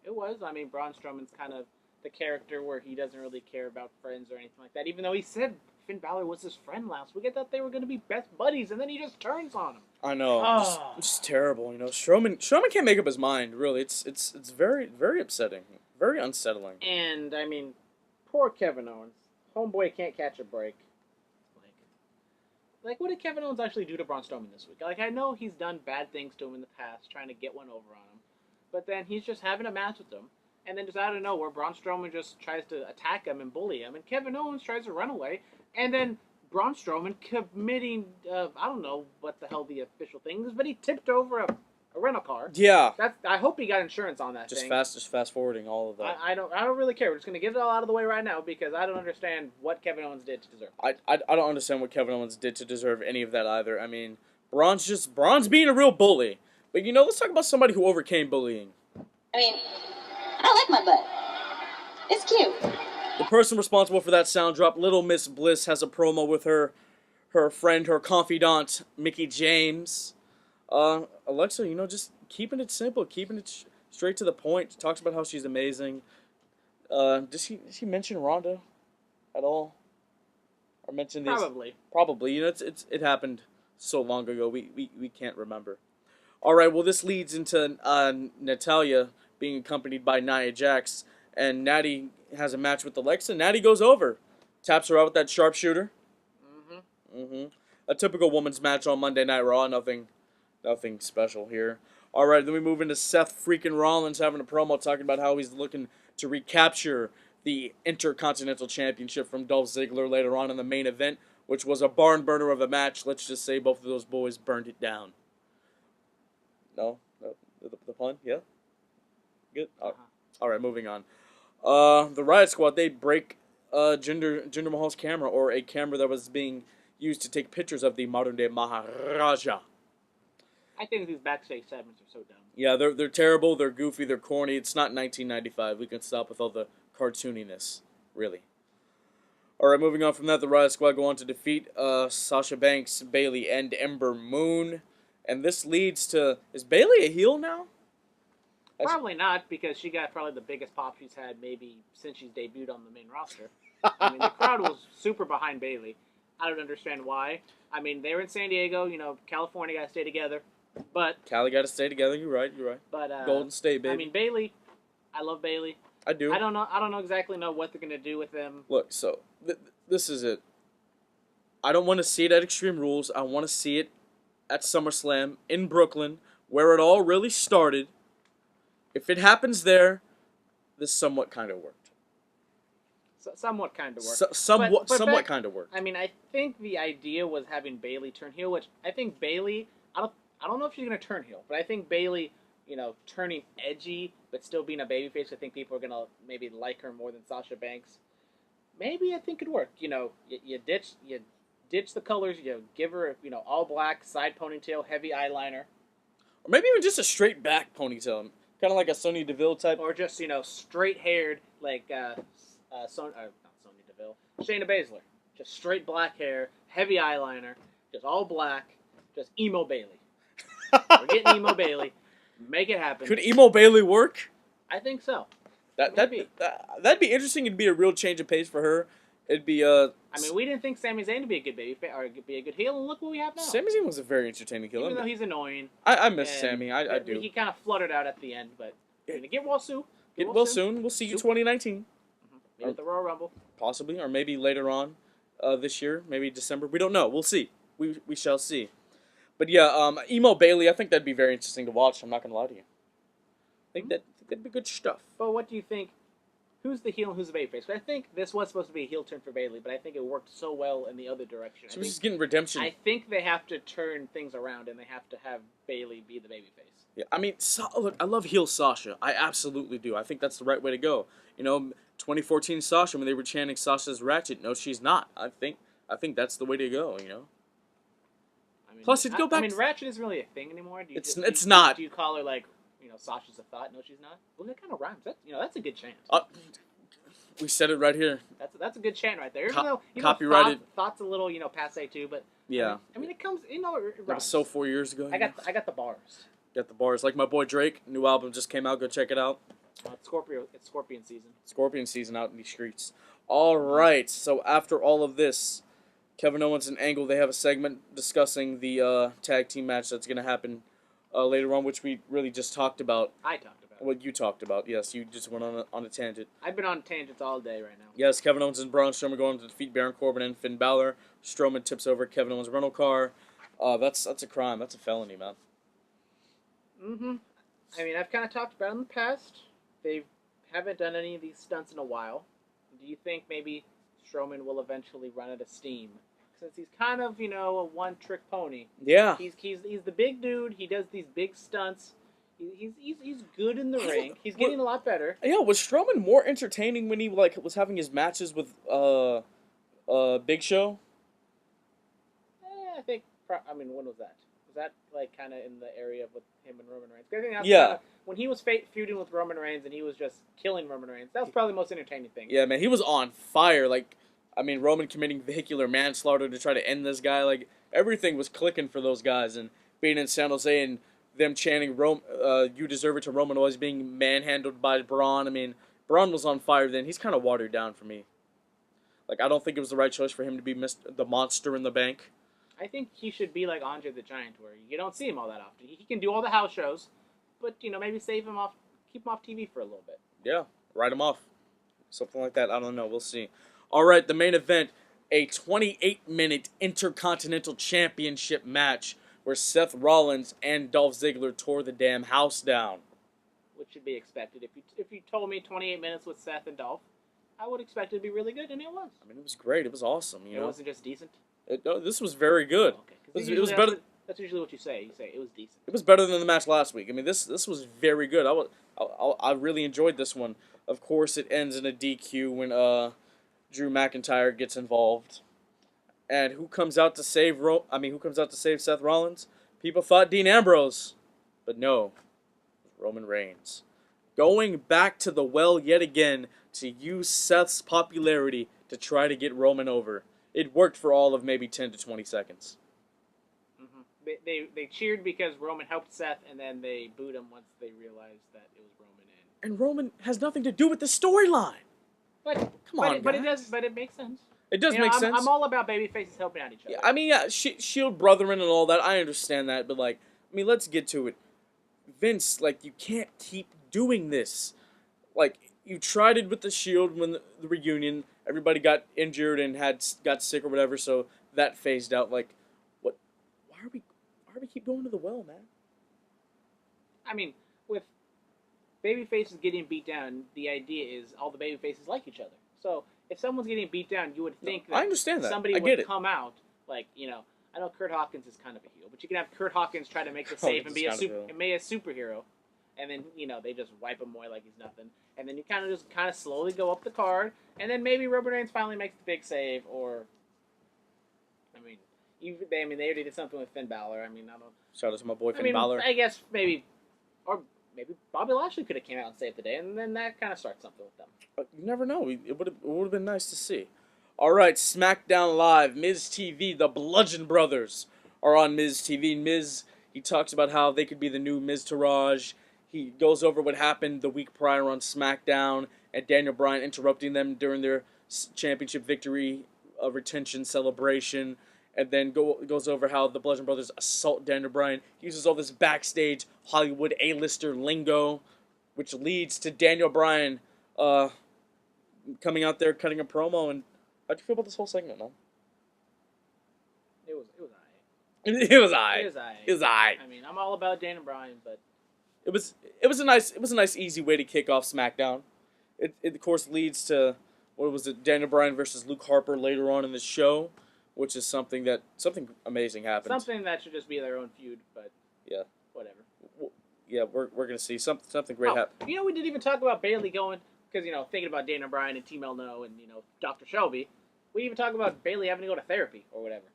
It was. Braun Strowman's kind of the character where he doesn't really care about friends or anything like that, even though he said Finn Balor was his friend last week. I thought they were going to be best buddies, and then he just turns on him. I know. Just terrible, Strowman can't make up his mind, really. It's very, very upsetting. Very unsettling. And, poor Kevin Owens. Homeboy can't catch a break. Like, what did Kevin Owens actually do to Braun Strowman this week? Like, I know he's done bad things to him in the past, trying to get one over on him. But then he's just having a match with him. And then just out of nowhere, Braun Strowman just tries to attack him and bully him. And Kevin Owens tries to run away. And then Braun Strowman committing, I don't know what the hell the official thing is, but he tipped over a rental car. Yeah. I hope he got insurance on that thing. Just fast forwarding all of that. I don't really care. We're just gonna get it all out of the way right now because I don't understand what Kevin Owens did to deserve it. I don't understand what Kevin Owens did to deserve any of that either. Braun's being a real bully. But let's talk about somebody who overcame bullying. I like my butt. It's cute. The person responsible for that sound drop, Little Miss Bliss, has a promo with her friend, her confidant, Mickie James. Alexa, just keeping it simple, keeping it straight to the point. Talks about how she's amazing. Did she mention Ronda at all? Or mention this? Probably. It happened so long ago. We can't remember. All right. Well, this leads into Natalya being accompanied by Nia Jax, and Natty has a match with Alexa. Natty goes over, taps her out with that sharpshooter. A typical woman's match on Monday Night Raw. Nothing special here. All right, then we move into Seth freaking Rollins having a promo talking about how he's looking to recapture the Intercontinental Championship from Dolph Ziggler later on in the main event, which was a barn burner of a match. Let's just say both of those boys burned it down. No? The pun? Yeah? Good? All right, moving on. The Riot Squad, they break Jinder Mahal's camera, or a camera that was being used to take pictures of the modern-day Maharaja. I think these backstage segments are so dumb. Yeah, they're terrible, they're goofy, they're corny. It's not 1995. We can stop with all the cartooniness, really. All right, moving on from that, the Riot Squad go on to defeat Sasha Banks, Bayley, and Ember Moon. And this leads to... Is Bayley a heel now? Probably not, because she got probably the biggest pop she's had maybe since she's debuted on the main roster. The crowd was super behind Bayley. I don't understand why. They were in San Diego. California got to stay together. But Cali got to stay together. You're right. But Golden State, baby. Bayley. I love Bayley. I do. I don't know exactly what they're gonna do with him. Look, so this is it. I don't want to see it at Extreme Rules. I want to see it at SummerSlam in Brooklyn, where it all really started. If it happens there, this somewhat kind of worked. Somewhat kind of worked. Somewhat kind of worked. I think the idea was having Bayley turn heel, which I think Bayley. I don't know if she's gonna turn heel, but I think Bayley, turning edgy but still being a babyface. I think people are gonna maybe like her more than Sasha Banks. Maybe I think it'd work. You ditch the colors. You give her all black, side ponytail, heavy eyeliner, or maybe even just a straight back ponytail, kind of like a Sonya Deville type, or just straight haired like not Sonya Deville, Shayna Baszler, just straight black hair, heavy eyeliner, just all black, just emo Bayley. We're getting emo Bayley. Make it happen. Could emo Bayley work? I think so. That'd be interesting. It'd be a real change of pace for her. It'd be I mean, we didn't think Sami Zayn to be a good baby or be a good heel, and look what we have now. Sami Zayn was a very entertaining heel. Even though he's annoying. I miss Sami. I do. He kind of fluttered out at the end, but get well soon. Get well soon. We'll see you 2019. Maybe at the Royal Rumble. Possibly, or maybe later on this year, maybe December. We don't know. We'll see. We shall see. But yeah, Emo Bailey, I think that'd be very interesting to watch. I'm not gonna lie to you. I think that'd be good stuff. But what do you think? Who's the heel and who's the babyface? I think this was supposed to be a heel turn for Bayley, but I think it worked so well in the other direction. She was just getting redemption. I think they have to turn things around, and they have to have Bayley be the babyface. Yeah, I mean, look, I love heel Sasha. I absolutely do. I think that's the right way to go. 2014 Sasha, when they were chanting Sasha's ratchet, no, she's not. I think that's the way to go. I mean, Plus, it'd go back. I mean, ratchet isn't really a thing anymore. It's not. Do you call her like? Sasha's a thought. No, she's not. Well, that kind of rhymes. That's a good chant. We said it right here. That's a good chant right there. Even though, copyrighted. Thought's a little passe too, but yeah. I mean it comes. It that was so 4 years ago. I got the bars. Got the bars. Like my boy Drake, new album just came out. Go check it out. It's Scorpion season. Scorpion season out in the streets. All right. So after all of this, Kevin Owens and Angle, they have a segment discussing the tag team match that's going to happen later on, which we really just talked about. I talked about. What you talked about. Yes, you just went on a tangent. I've been on tangents all day right now. Yes, Kevin Owens and Braun Strowman going to defeat Baron Corbin and Finn Balor. Strowman tips over Kevin Owens' rental car. That's a crime. That's a felony, man. Mm-hmm. I mean, I've kind of talked about it in the past. They haven't done any of these stunts in a while. Do you think maybe Strowman will eventually run out of steam? Since he's kind of, a one-trick pony. Yeah. He's the big dude. He does these big stunts. He's good in the ring. He's getting a lot better. Yeah, was Strowman more entertaining when he was having his matches with Big Show? I think. I mean, when was that? Was that kind of in the area with him and Roman Reigns? I think that's yeah. When he was feuding with Roman Reigns and he was just killing Roman Reigns, that was probably the most entertaining thing. Yeah, man, he was on fire. Roman committing vehicular manslaughter to try to end this guy. Everything was clicking for those guys, and being in San Jose and them chanting "You deserve it" to Roman while he's being manhandled by Braun. I mean, Braun was on fire then. He's kind of watered down for me. I don't think it was the right choice for him to be the monster in the bank. I think he should be like Andre the Giant, where you don't see him all that often. He can do all the house shows, but maybe keep him off TV for a little bit. Yeah, write him off, something like that. I don't know. We'll see. All right, the main event, a 28-minute Intercontinental Championship match where Seth Rollins and Dolph Ziggler tore the damn house down. Which should be expected. If you told me 28 minutes with Seth and Dolph, I would expect it to be really good, and it was. I mean, it was great. It was awesome. It wasn't just decent. This was very good. Oh, okay. It was better. That's usually what you say. You say it was decent. It was better than the match last week. I mean, this was very good. I really enjoyed this one. Of course, it ends in a DQ when Drew McIntyre gets involved. And who comes out to save Seth Rollins? People thought Dean Ambrose, but no, Roman Reigns. Going back to the well yet again to use Seth's popularity to try to get Roman over. It worked for all of maybe 10 to 20 seconds. Mm-hmm. They cheered because Roman helped Seth, and then they booed him once they realized that it was Roman. And Roman has nothing to do with the storyline. But it makes sense. It does make sense. I'm all about babyfaces helping out each other. Yeah, I mean, yeah, Shield brethren and all that. I understand that, but let's get to it. Vince, you can't keep doing this. You tried it with the Shield when the reunion. Everybody got injured and got sick or whatever, so that phased out. What? Why are we keep going to the well, man? I mean, with babyfaces getting beat down, the idea is all the babyfaces like each other. So if someone's getting beat down, you would think that I understand that. somebody would come out I know Kurt Hawkins is kind of a heel, but you can have Kurt Hawkins try to make the save and be a superhero, and then they just wipe him away like he's nothing, and then you kind of slowly go up the card, and then maybe Roman Reigns finally makes the big save, or they already did something with Finn Balor. I don't. Shout out to my boy Finn Balor. I guess maybe Bobby Lashley could have came out and saved the day, and then that kind of starts something with them. You never know. It would have been nice to see. All right, SmackDown Live, Miz TV, the Bludgeon Brothers are on Miz TV. Miz, he talks about how they could be the new Miz Taraj. he goes over what happened the week prior on SmackDown, and Daniel Bryan interrupting them during their championship victory retention celebration, and then goes over how the Bludgeon Brothers assault Daniel Bryan. He uses all this backstage Hollywood A-lister lingo, which leads to Daniel Bryan coming out there cutting a promo. And how'd you feel about this whole segment, man? It was alright. It was aight. It was alright. It was aight. I mean, I'm all about Daniel Bryan, but It was a nice easy way to kick off SmackDown. It of course leads to what was it, Daniel Bryan versus Luke Harper later on in the show, which is something amazing happened. Something that should just be their own feud, but yeah, whatever. Yeah, we're gonna see something great happen. You know, we didn't even talk about Bayley going because thinking about Daniel Bryan and Team El No and Dr. Shelby. We didn't even talk about Bayley having to go to therapy or whatever.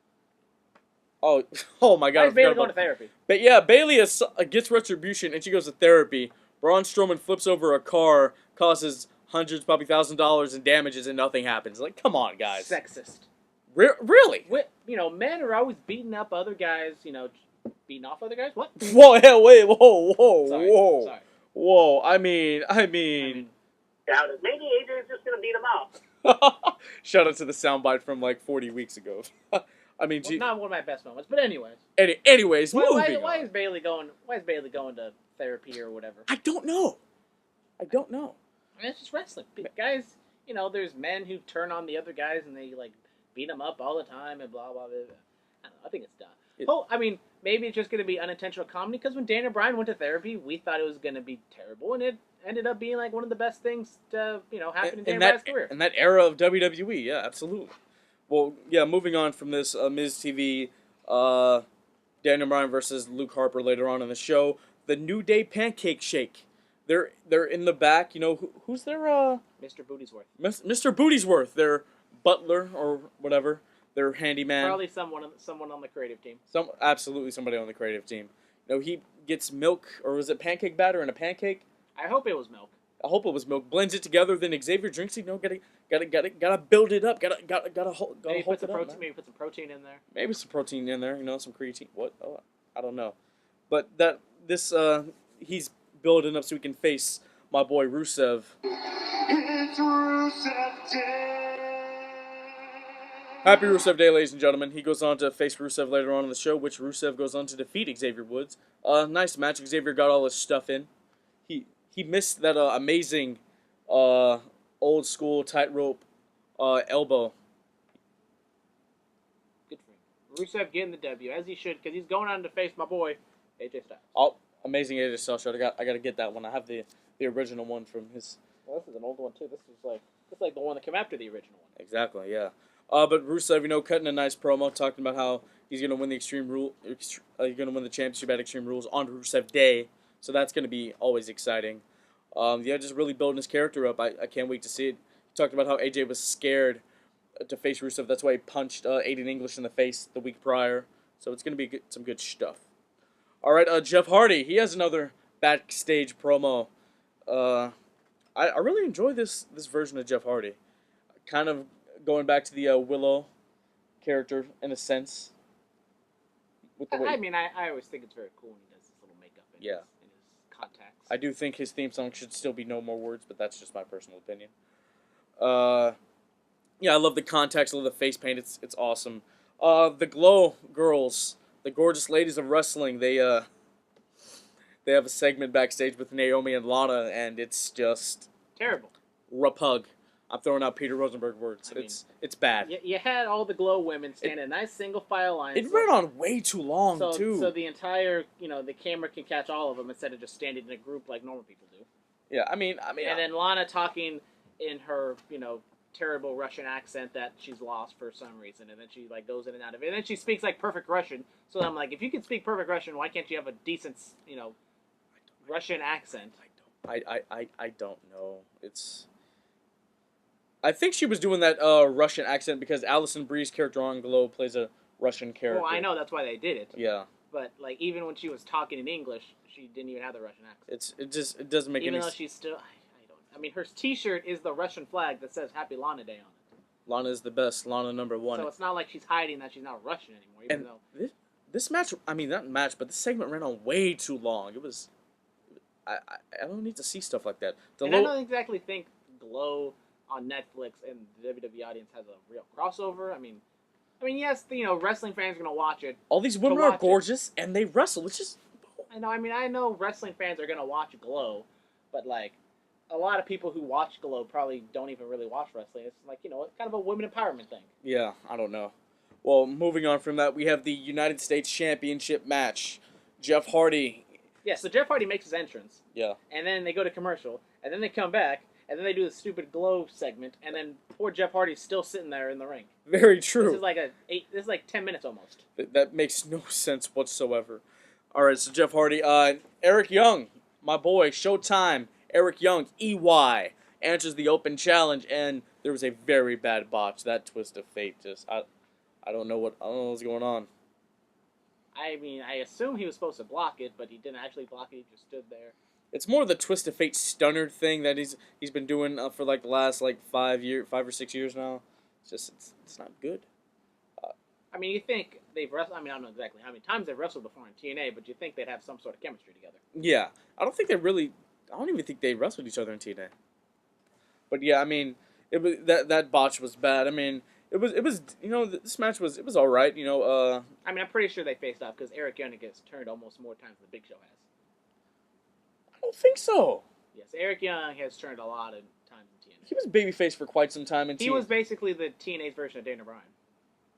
Oh my God! Why is Bayley going to therapy? But yeah, Bayley gets retribution and she goes to therapy. Braun Strowman flips over a car, causes hundreds, probably $1,000 in damages, and nothing happens. Like, come on, guys. Sexist. Really? Men are always beating up other guys. Beating off other guys. What? Whoa! Hey, wait! Whoa! Sorry. Whoa! I mean. Doubt it. Maybe Adrian's just gonna beat him up. Shout out to the soundbite from like 40 weeks ago. I mean, not one of my best moments, but anyways. Anyways, why on. is Bayley going? Why is Bayley going to therapy or whatever? I don't know. I mean, it's just wrestling, guys. There's men who turn on the other guys and they beat them up all the time and blah blah blah. I don't know. I think it's dumb. I mean, maybe it's just going to be unintentional comedy because when Daniel Bryan went to therapy, we thought it was going to be terrible, and it ended up being one of the best things to happen in Daniel Bryan's career. In that era of WWE, yeah, absolutely. Well, yeah, moving on from this, Miz TV, Daniel Bryan versus Luke Harper later on in the show. The New Day Pancake Shake. They're in the back. Who's their Mr. Bootiesworth. Mr. Bootiesworth, their butler or whatever, their handyman. Probably someone on the creative team. Absolutely somebody on the creative team. He gets milk, or was it pancake batter and a pancake? I hope it was milk. I hope it was milk. Blends it together, then Xavier drinks it. Gotta build it up. Gotta hold Maybe put it up. Maybe put some protein in there. Maybe some protein in there. Some creatine. What? Oh, I don't know. But he's building up so he can face my boy Rusev. It's Rusev Day. Happy Rusev Day, ladies and gentlemen. He goes on to face Rusev later on in the show, which Rusev goes on to defeat Xavier Woods. Nice match. Xavier got all his stuff in. He missed that amazing old school tightrope elbow. Good for him. Rusev getting the W, as he should, because he's going on to face my boy, AJ Styles. Oh, amazing AJ Styles shirt. I got to get that one. I have the original one from his. Well, this is an old one too. This is like the one that came after the original one. Exactly, yeah. But Rusev, cutting a nice promo, talking about how he's gonna win the he's gonna win the championship at Extreme Rules on Rusev Day. So that's gonna be always exciting. Just really building his character up. I can't wait to see it. He talked about how AJ was scared to face Rusev. That's why he punched Aiden English in the face the week prior. So it's gonna be some good stuff. All right, Jeff Hardy. He has another backstage promo. I really enjoy this version of Jeff Hardy. Kind of going back to the Willow character in a sense. I always think it's very cool when he does his little makeup in his contacts. I do think his theme song should still be No More Words, but that's just my personal opinion. I love the contacts, I love the face paint. It's awesome. The Glow girls, the gorgeous ladies of wrestling, they have a segment backstage with Naomi and Lana, and it's just terrible. Repug. I'm throwing out Peter Rosenberg words. It's bad. You had all the Glow women stand in a nice single file line. It ran on way too long, too. So the entire, the camera can catch all of them instead of just standing in a group like normal people do. Yeah, I mean. And then Lana talking in her, terrible Russian accent that she's lost for some reason, and then she goes in and out of it, and then she speaks perfect Russian. So I'm like, if you can speak perfect Russian, why can't you have a decent, Russian accent? I don't know. I think she was doing that Russian accent because Allison Bree's character on Glow plays a Russian character. Well, I know that's why they did it. Yeah. But even when she was talking in English, she didn't even have the Russian accent. It doesn't make even any though she's still. I mean, her T-shirt is the Russian flag that says Happy Lana Day on it. Lana is the best. Lana #1. So it's not like she's hiding that she's not Russian anymore. Even though this match, not match, but this segment ran on way too long. I don't need to see stuff like that. And I don't exactly think Glow on Netflix and the WWE audience has a real crossover. I mean, yes, wrestling fans are gonna watch it. All these women are gorgeous and they wrestle. It's just I know wrestling fans are gonna watch Glow, but like a lot of people who watch Glow probably don't even really watch wrestling. It's like kind of a women empowerment thing. Yeah, I don't know. Well, moving on from that, we have the United States Championship match. Jeff Hardy. Yeah, so Jeff Hardy makes his entrance. Yeah. And then they go to commercial, and then they come back, and then they do the stupid Glow segment, and then poor Jeff Hardy's still sitting there in the ring. Very true. This is like 10 minutes almost. That makes no sense whatsoever. All right, so Jeff Hardy, Eric Young, my boy, Showtime, Eric Young, EY, answers the open challenge, and there was a very bad botch. That twist of fate, I don't know what's going on. I mean, I assume he was supposed to block it, but he didn't actually block it. He just stood there. It's more the twist of fate stunner thing that he's been doing for like the last 5 or 6 years now. It's not good. I mean, you think they've wrestled. I mean, I don't know exactly how many times they've wrestled before in TNA, but you think they'd have some sort of chemistry together. Yeah, I don't even think they wrestled each other in TNA. But yeah, I mean, it was that botch was bad. I mean, it was this match was all right. I mean, I'm pretty sure they faced off because Eric Young gets turned almost more times than the Big Show has. I don't think so. Yes, Eric Young has turned a lot of times in TNA. He was babyface for quite some time in TNA. He was basically the TNA's version of Daniel Bryan.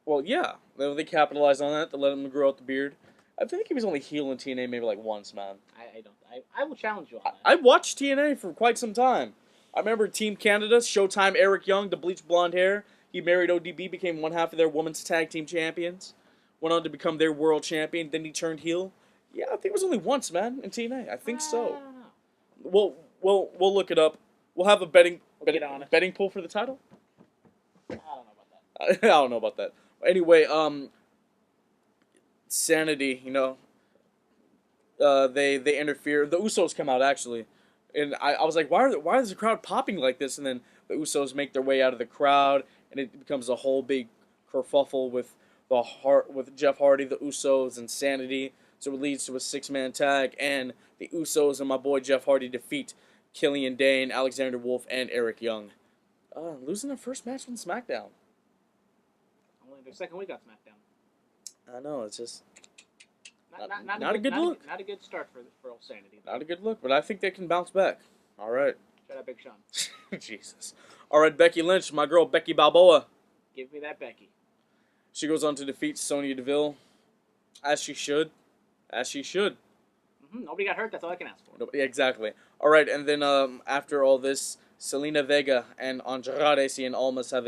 Well, yeah, they capitalized on that to let him grow out the beard. I think he was only heel in TNA maybe once, man. I will challenge you on that. I watched TNA for quite some time. I remember Team Canada, Showtime, Eric Young, the bleached blonde hair. He married ODB, became one half of their women's tag team champions. Went on to become their world champion. Then he turned heel. Yeah, I think it was only once, man, in TNA. I think so. We'll look it up. We'll have a betting pool for the title. I don't know about that. I don't know about that. Anyway, Sanity, they interfere. The Usos come out actually, and I was like, why is the crowd popping like this? And then the Usos make their way out of the crowd, and it becomes a whole big kerfuffle with Jeff Hardy, the Usos, and Sanity. So it leads to a 6-man tag, and the Usos and my boy Jeff Hardy defeat Killian Dane, Alexander Wolf, and Eric Young, losing their first match on SmackDown. Only their second week on SmackDown. I know, it's just not a good look. Not a good start for old Sanity. Not a good look, but I think they can bounce back. All right. Shut up, Big Sean. Jesus. All right, Becky Lynch, my girl Becky Balboa. Give me that Becky. She goes on to defeat Sonya Deville, as she should. Nobody got hurt. That's all I can ask for. Nobody, exactly. All right, and then after all this, Selena Vega and Andrade Cien Almas have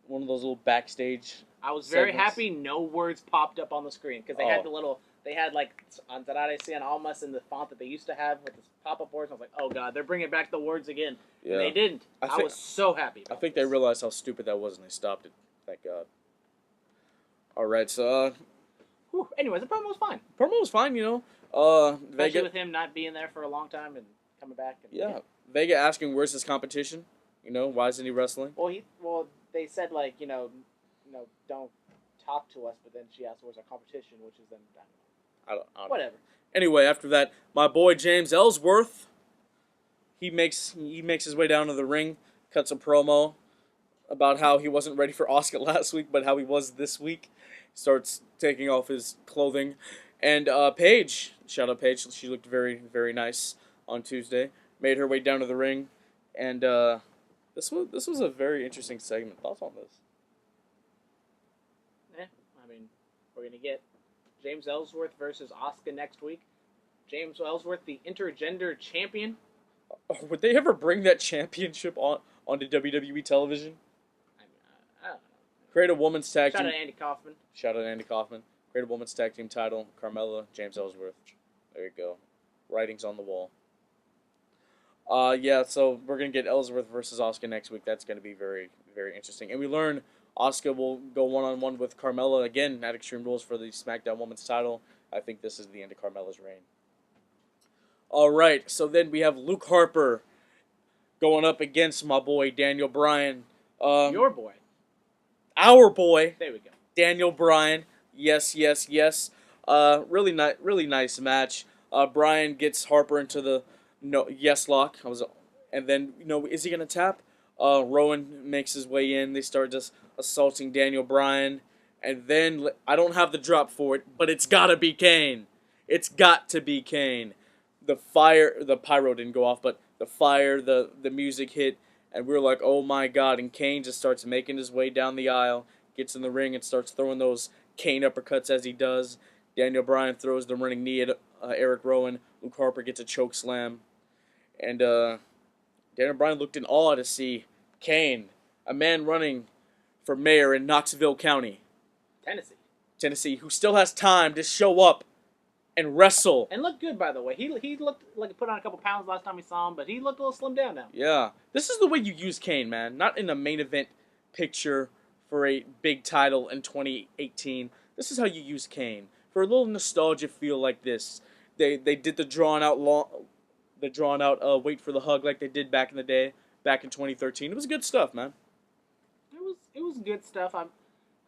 one of those little backstage. I was very segments. happy no words popped up on the screen because they had like Andrade Cien Almas in the font that they used to have with the pop-up words. I was like, oh god, they're bringing back the words again. Yeah. And they didn't. I was so happy. I think they realized how stupid that was and they stopped it. Thank God. All right, so. Anyways, the promo was fine. Promo was fine, Especially Vega with him not being there for a long time and coming back. Yeah. Vega asking where's his competition. Why isn't he wrestling? Well, they said don't talk to us, but then she asked where's our competition, which is then I don't whatever. Anyway, after that, my boy James Ellsworth, he makes his way down to the ring, cuts a promo about how he wasn't ready for Asuka last week, but how he was this week. Starts taking off his clothing, and Paige, shout out Paige, she looked very, very nice on Tuesday. Made her way down to the ring, and this was a very interesting segment. Thoughts on this? I mean, we're gonna get James Ellsworth versus Asuka next week. James Ellsworth, the intergender champion. Would they ever bring that championship onto WWE television? I don't know. Create a women's tag team. Shout out Andy Kaufman. Create a women's tag team title. Carmella, James Ellsworth. There you go. Writing's on the wall. Yeah, so we're going to get Ellsworth versus Asuka next week. That's going to be very, very interesting. And we learn Asuka will go one-on-one with Carmella again at Extreme Rules for the SmackDown Women's title. I think this is the end of Carmella's reign. All right, so then we have Luke Harper going up against my boy Daniel Bryan. Your boy. Our boy. There we go. Daniel Bryan. Yes. Really nice match. Bryan gets Harper into the yes lock. And then is he gonna tap? Rowan makes his way in. They start just assaulting Daniel Bryan, and then I don't have the drop for it, but it's gotta be Kane. It's got to be Kane. The pyro didn't go off, but the fire, the music hit, and we were like, oh my god! And Kane just starts making his way down the aisle, gets in the ring, and starts throwing those Kane uppercuts as he does. Daniel Bryan throws the running knee at Eric Rowan. Luke Harper gets a choke slam, and Daniel Bryan looked in awe to see Kane, a man running for mayor in Knoxville County, Tennessee, who still has time to show up and wrestle. And look good, by the way. He looked like he put on a couple pounds last time we saw him, but he looked a little slimmed down now. Yeah. This is the way you use Kane, man. Not in a main event picture for a big title in 2018. This is how you use Kane. For a little nostalgia feel like this. They did the drawn out wait for the hug like they did back in the day, back in 2013. It was good stuff, man. It was good stuff. I'm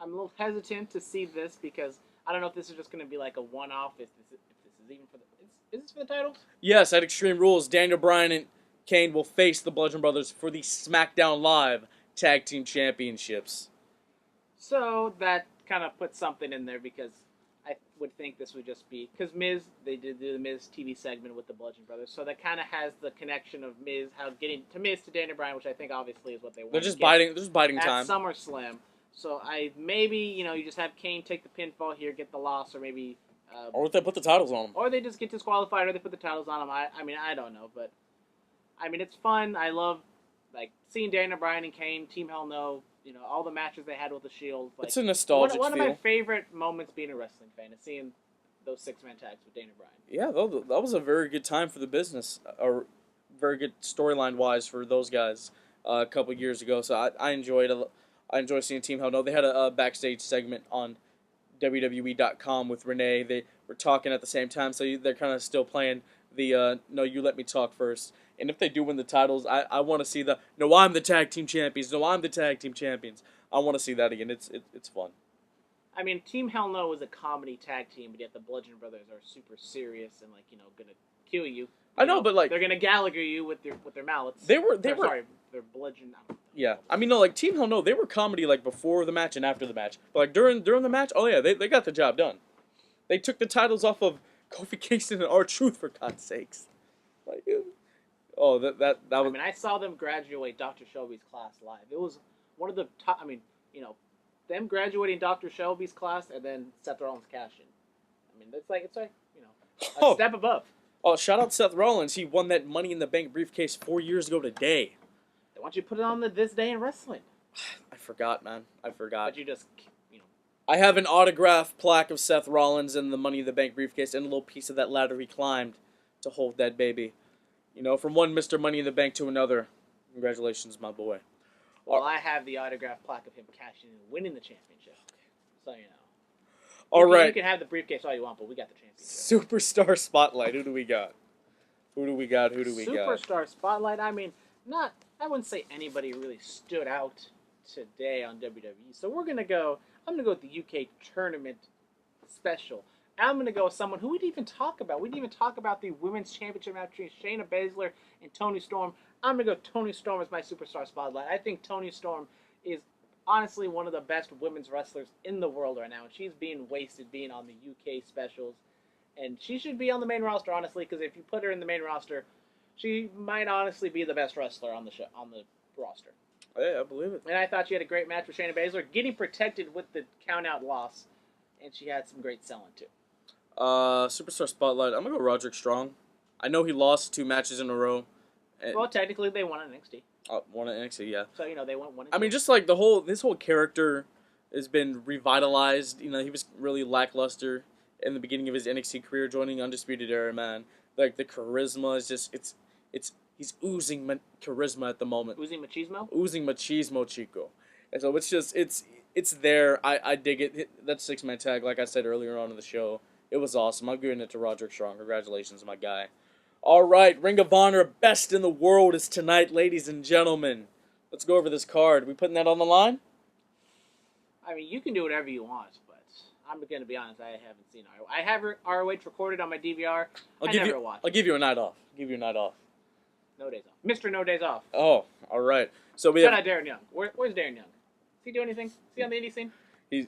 a little hesitant to see this because I don't know if this is just going to be like a one-off. If this is even for the is this for the title? Yes, at Extreme Rules, Daniel Bryan and Kane will face the Bludgeon Brothers for the SmackDown Live Tag Team Championships. So that kind of puts something in there because I would think this would just be because they did the Miz TV segment with the Bludgeon Brothers, so that kind of has the connection of Miz getting to Daniel Bryan, which I think obviously is what they want. They're just biting at time. SummerSlam. So maybe you just have Kane take the pinfall here, get the loss, or maybe or if they put the titles on them, or they just get disqualified, or they put the titles on them. I don't know, but it's fun. I love seeing Daniel Bryan and Kane, Team Hell No. All the matches they had with the Shield. It's a nostalgic one feel. of my favorite moments being a wrestling fan is seeing those 6-man tags with Daniel Bryan. Yeah, that was a very good time for the business, or very good storyline wise for those guys a couple years ago. So I enjoyed it. I enjoy seeing Team Hell No. They had a backstage segment on WWE.com with Renee. They were talking at the same time, so they're kind of still playing the no, you let me talk first. And if they do win the titles, I want to see no, I'm the tag team champions. No, I'm the tag team champions. I want to see that again. It's fun. Team Hell No was a comedy tag team, but yet the Bludgeon Brothers are super serious and gonna kill you. I know, but they're gonna Gallagher you with their mallets. They were sorry, their bludgeon. Yeah, Team Hell No, they were comedy before the match and after the match. But during the match, oh yeah, they got the job done. They took the titles off of Kofi Kingston and R-Truth, for God's sakes. Oh, that was. I saw them graduate Dr. Shelby's class live. It was one of the top. Them graduating Dr. Shelby's class and then Seth Rollins cashing. It's a step above. Oh, shout out Seth Rollins. He won that Money in the Bank briefcase 4 years ago today. They want you to put it on this day in wrestling. I forgot, man. I forgot. But you just, I have an autographed plaque of Seth Rollins and the Money in the Bank briefcase and a little piece of that ladder he climbed to hold that baby. From one Mr. Money in the Bank to another. Congratulations, my boy. Well, I have the autographed plaque of him cashing in and winning the championship. So, All right. You can have the briefcase all you want, but we got the championship. Superstar Spotlight. Who do we got? Superstar Spotlight. I wouldn't say anybody really stood out today on WWE. So I'm going to go with the UK tournament special. I'm going to go with someone who we didn't even talk about. We didn't even talk about the women's championship match between Shayna Baszler and Toni Storm. I'm going to go Toni Storm as my Superstar Spotlight. I think Toni Storm is honestly one of the best women's wrestlers in the world right now. And she's being wasted being on the UK specials. And she should be on the main roster, honestly, because if you put her in the main roster, she might honestly be the best wrestler on the show, on the roster. Yeah, I believe it. And I thought she had a great match with Shayna Baszler, getting protected with the count-out loss. And she had some great selling, too. Superstar Spotlight. I'm going to go Roderick Strong. I know he lost 2 matches in a row. Well, technically, they won at NXT. Won at NXT, yeah. So, they went 1-2. Just this whole character has been revitalized. He was really lackluster in the beginning of his NXT career, joining Undisputed Era, man. The charisma is just, he's oozing charisma at the moment. Oozing machismo? Oozing machismo, Chico. And so it's there. I dig it. That 6-man tag, like I said earlier on in the show, it was awesome. I'm giving it to Roderick Strong. Congratulations, my guy. All right, Ring of Honor, best in the world is tonight, ladies and gentlemen. Let's go over this card. We putting that on the line? You can do whatever you want, but I'm going to be honest. I haven't seen ROH. I have ROH recorded on my DVR. I'll watched. I'll give you a night off. Give you a night off. No days off. Mr. No Days Off. Oh, all right. So we Shout have out Darren Young. Where's Darren Young? Does he do anything? Is he on the indie scene? he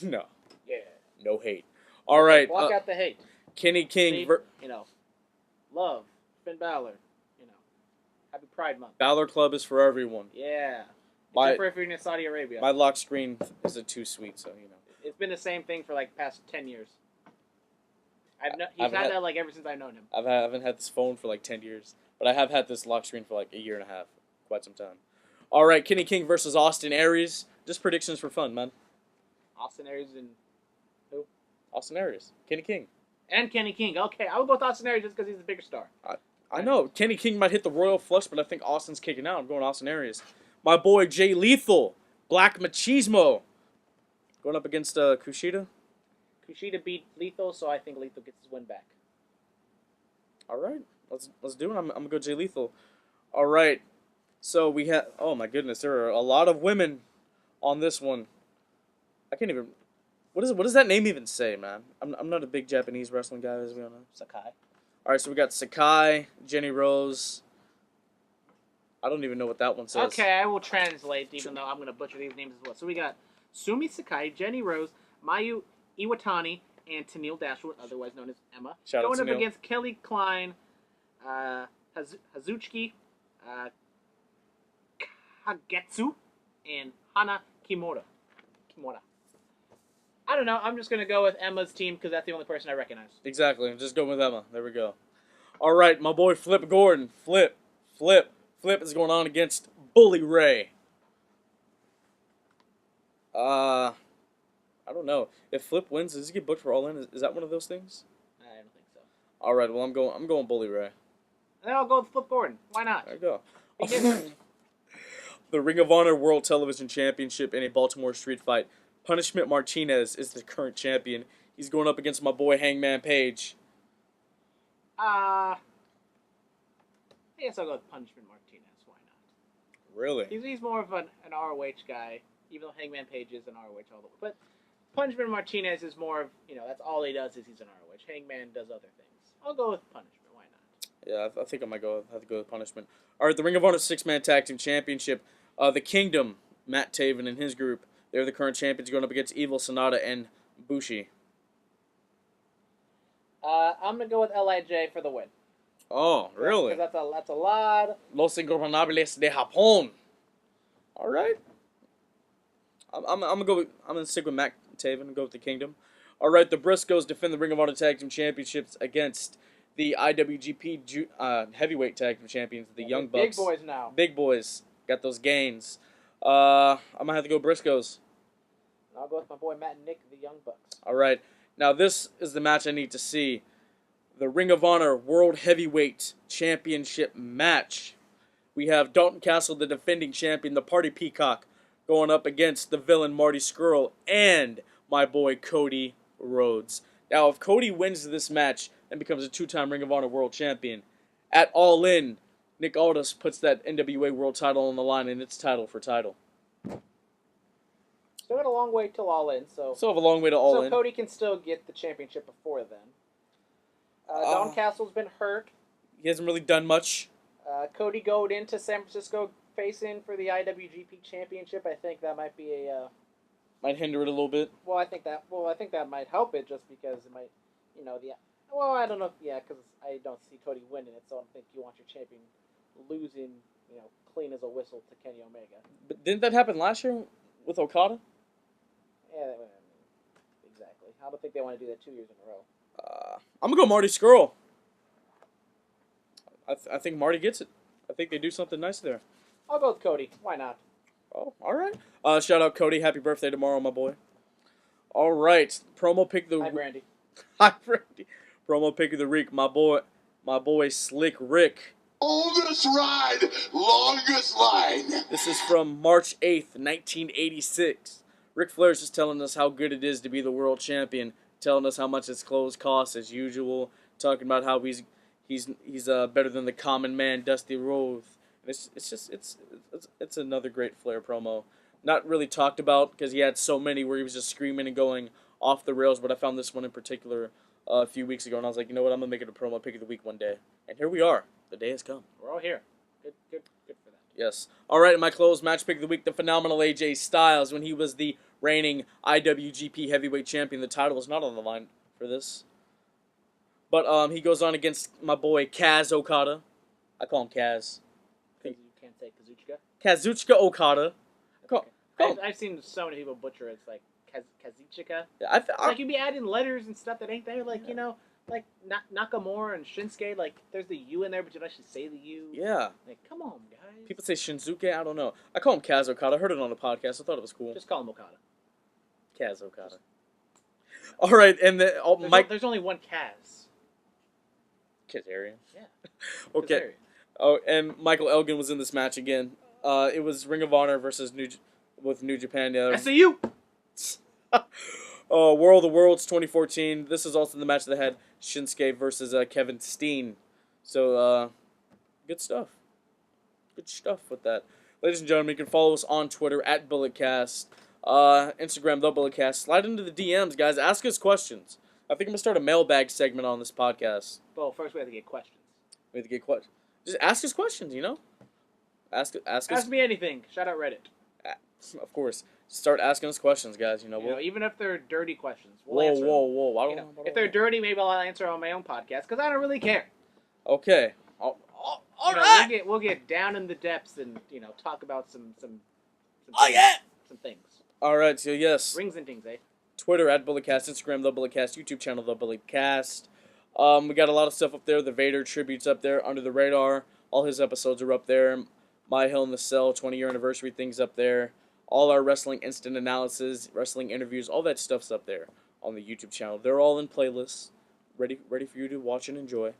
no Yeah. no hate. All right. Block out the hate. Kenny King. Love. Finn Balor. Happy Pride Month. Balor Club is for everyone. Yeah. My- Except for if you're in Saudi Arabia. My lock screen isn't too sweet, so It's been the same thing for like past 10 years. He's I've had had- that like ever since I've known him. I haven't had this phone for like 10 years, but I have had this lock screen for like a year and a half, quite some time. All right, Kenny King versus Austin Aries. Just predictions for fun, man. Austin Aries and who? Austin Aries, Kenny King. And Kenny King. Okay, I would go with Austin Aries just because he's a bigger star. I know Kenny King might hit the royal flush, but I think Austin's kicking out. I'm going Austin Aries. My boy Jay Lethal, Black Machismo, going up against Kushida. Kushida beat Lethal, so I think Lethal gets his win back. All right, let's do it. I'm gonna go Jay Lethal. All right, so we have. Oh my goodness, there are a lot of women on this one. I can't even. What does that name even say, man? I'm not a big Japanese wrestling guy, as we all know. Sakai. All right, so we got Sakai, Jenny Rose. I don't even know what that one says. Okay, I will translate, even though I'm going to butcher these names as well. So we got Sumi Sakai, Jenny Rose, Mayu Iwatani, and Tennille Dashwood, otherwise known as Emma, Shout out going up Tennille. against Kelly Klein, Hazuchiki, Kagetsu, and Hana Kimura. I don't know. I'm just going to go with Emma's team because that's the only person I recognize. Exactly. Just go with Emma. There we go. All right, my boy Flip Gordon. Flip is going on against Bully Ray. I don't know. If Flip wins, does he get booked for All In? Is that one of those things? I don't think so. All right. Well, I'm going Bully Ray. And then I'll go with Flip Gordon. Why not? There you go. Be different. The Ring of Honor World Television Championship in a Baltimore street fight. Punishment Martinez is the current champion. He's going up against my boy Hangman Page. I guess I'll go with Punishment Martinez. Why not? Really? He's more of an ROH guy, even though Hangman Page is an ROH all the way. But Punishment Martinez is more of, that's all he does is he's an ROH. Hangman does other things. I'll go with Punishment. Why not? Yeah, I think I might have to go with Punishment. All right, the Ring of Honor 6-Man Tag Team Championship. The Kingdom, Matt Taven and his group, they're the current champions going up against Evil, Sonata, and Bushi. I'm going to go with L.I.J. for the win. Oh, really? Because that's a lot. Los Ingobernables de Japón. All right. I'm gonna stick with Matt Taven and go with the Kingdom. All right, the Briscoes defend the Ring of Honor Tag Team Championships against the IWGP Heavyweight Tag Team Champions, the Young Bucks. Big boys now. Big boys got those gains. I'm gonna have to go Briscoes. I'll go with my boy Matt and Nick, the Young Bucks. All right. Now this is the match I need to see. The Ring of Honor World Heavyweight Championship match. We have Dalton Castle, the defending champion, the Party Peacock, going up against the villain Marty Scurll and my boy Cody Rhodes. Now, if Cody wins this match and becomes a 2-time Ring of Honor World Champion, at All In, Nick Aldis puts that NWA World title on the line, and it's title for title. Still got a long way till All In, so Still have a long way to All In. So Cody can still get the championship before then. Dalton Castle's been hurt. He hasn't really done much. Cody going into San Francisco facing for the IWGP Championship. I think that might be a. Might hinder it a little bit. I think that might help it just because it might, Well, I don't know. Because I don't see Cody winning it, so I don't think you want your champion losing, clean as a whistle to Kenny Omega. But didn't that happen last year with Okada? Yeah, exactly. I don't think they want to do that 2 years in a row. I'm gonna go Marty Scurll. I think Marty gets it. I think they do something nice there. I'll go with Cody. Why not? Oh, all right. Shout out Cody. Happy birthday tomorrow, my boy. All right. Promo pick the. Hi, Brandy. Hi, Brandy. Promo pick of the week. My boy Slick Rick. Oldest ride, longest line. This is from March 8th, 1986. Ric Flair's just telling us how good it is to be the world champion, telling us how much his clothes cost as usual, talking about how he's better than the common man, Dusty Rhodes. It's another great Flair promo. Not really talked about because he had so many where he was just screaming and going off the rails, but I found this one in particular a few weeks ago, and I was like, you know what, I'm going to make it a promo pick of the week one day. And here we are. The day has come. We're all here. Good for that. Yes. All right, my closed match pick of the week, the phenomenal AJ Styles, when he was the reigning IWGP Heavyweight Champion. The title was not on the line for this. But he goes on against my boy Kaz Okada. I call him Kaz. Because you can't say Kazuchika? Kazuchika Okada. I've seen so many people butcher it. It's like Kazuchika. Yeah, It's like you'd be adding letters and stuff that ain't there. Like, you know, like Nakamura and Shinsuke, like, there's the U in there, but you don't actually say the U. Yeah. Like, come on, guys. People say Shinsuke, I don't know. I call him Kaz Okada. I heard it on a podcast. I thought it was cool. Just call him Okada. Kaz Okada. All right, and then there's only one Kaz. Kazarian. Yeah. Okay. Kazarian. Oh, and Michael Elgin was in this match again. It was Ring of Honor versus New Japan. I see you. World of Worlds 2014. This is also the match that had Shinsuke versus Kevin Steen. So, good stuff. Good stuff with that. Ladies and gentlemen, you can follow us on Twitter at BulletCast, Instagram the BulletCast. Slide into the DMs, guys. Ask us questions. I think I'm gonna start a mailbag segment on this podcast. Well, first we have to get questions. We have to get questions. Just ask us questions, you know. Ask us. Ask me anything. Shout out Reddit. Of course. Start asking us questions, guys. You know, even if they're dirty questions, we'll answer them. Whoa! I don't know. If they're dirty, maybe I'll answer on my own podcast because I don't really care. Okay. All right. We'll get down in the depths and talk about some some things. All right. So yes. Rings and things, eh? Twitter at BulletCast, Instagram the BulletCast, YouTube channel the BulletCast. We got a lot of stuff up there. The Vader tributes up there, Under the Radar. All his episodes are up there. My Hell in the Cell 20-year anniversary things up there. All our wrestling instant analysis, wrestling interviews, all that stuff's up there on the YouTube channel. They're all in playlists, ready for you to watch and enjoy.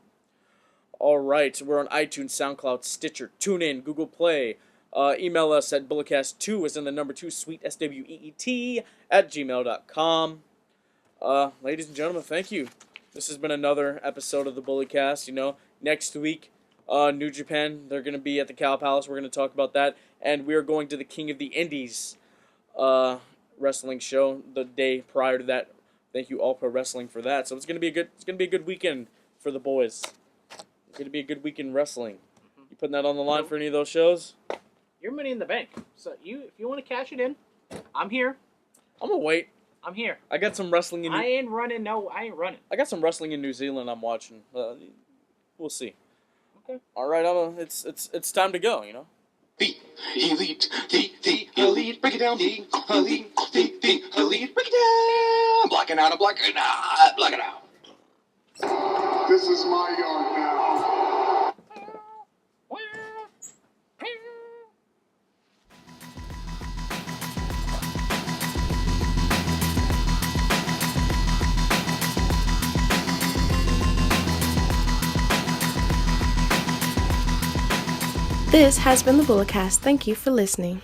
All right, we're on iTunes, SoundCloud, Stitcher, TuneIn, Google Play. Email us at bulletcast2 as in the number 2, sweet SWEET @gmail.com. Ladies and gentlemen, thank you. This has been another episode of the BulletCast. You know, next week, New Japan, they're going to be at the Cow Palace. We're going to talk about that. And we are going to the King of the Indies wrestling show the day prior to that. Thank you, All Pro Wrestling, for that. So it's going to be a good weekend for the boys. It's going to be a good weekend wrestling. You putting that on the line for any of those shows? Your Money in the Bank. So if you want to cash it in, I'm here. I'm gonna wait. I'm here. I got some wrestling in. I ain't running. No, I ain't running. I got some wrestling in New Zealand. I'm watching. We'll see. Okay. All right, it's time to go. You know. The elite, the elite, break it down, the elite, the elite, break it down. Blocking out, blocking out. This is my yard now. This has been the BulletCast. Thank you for listening.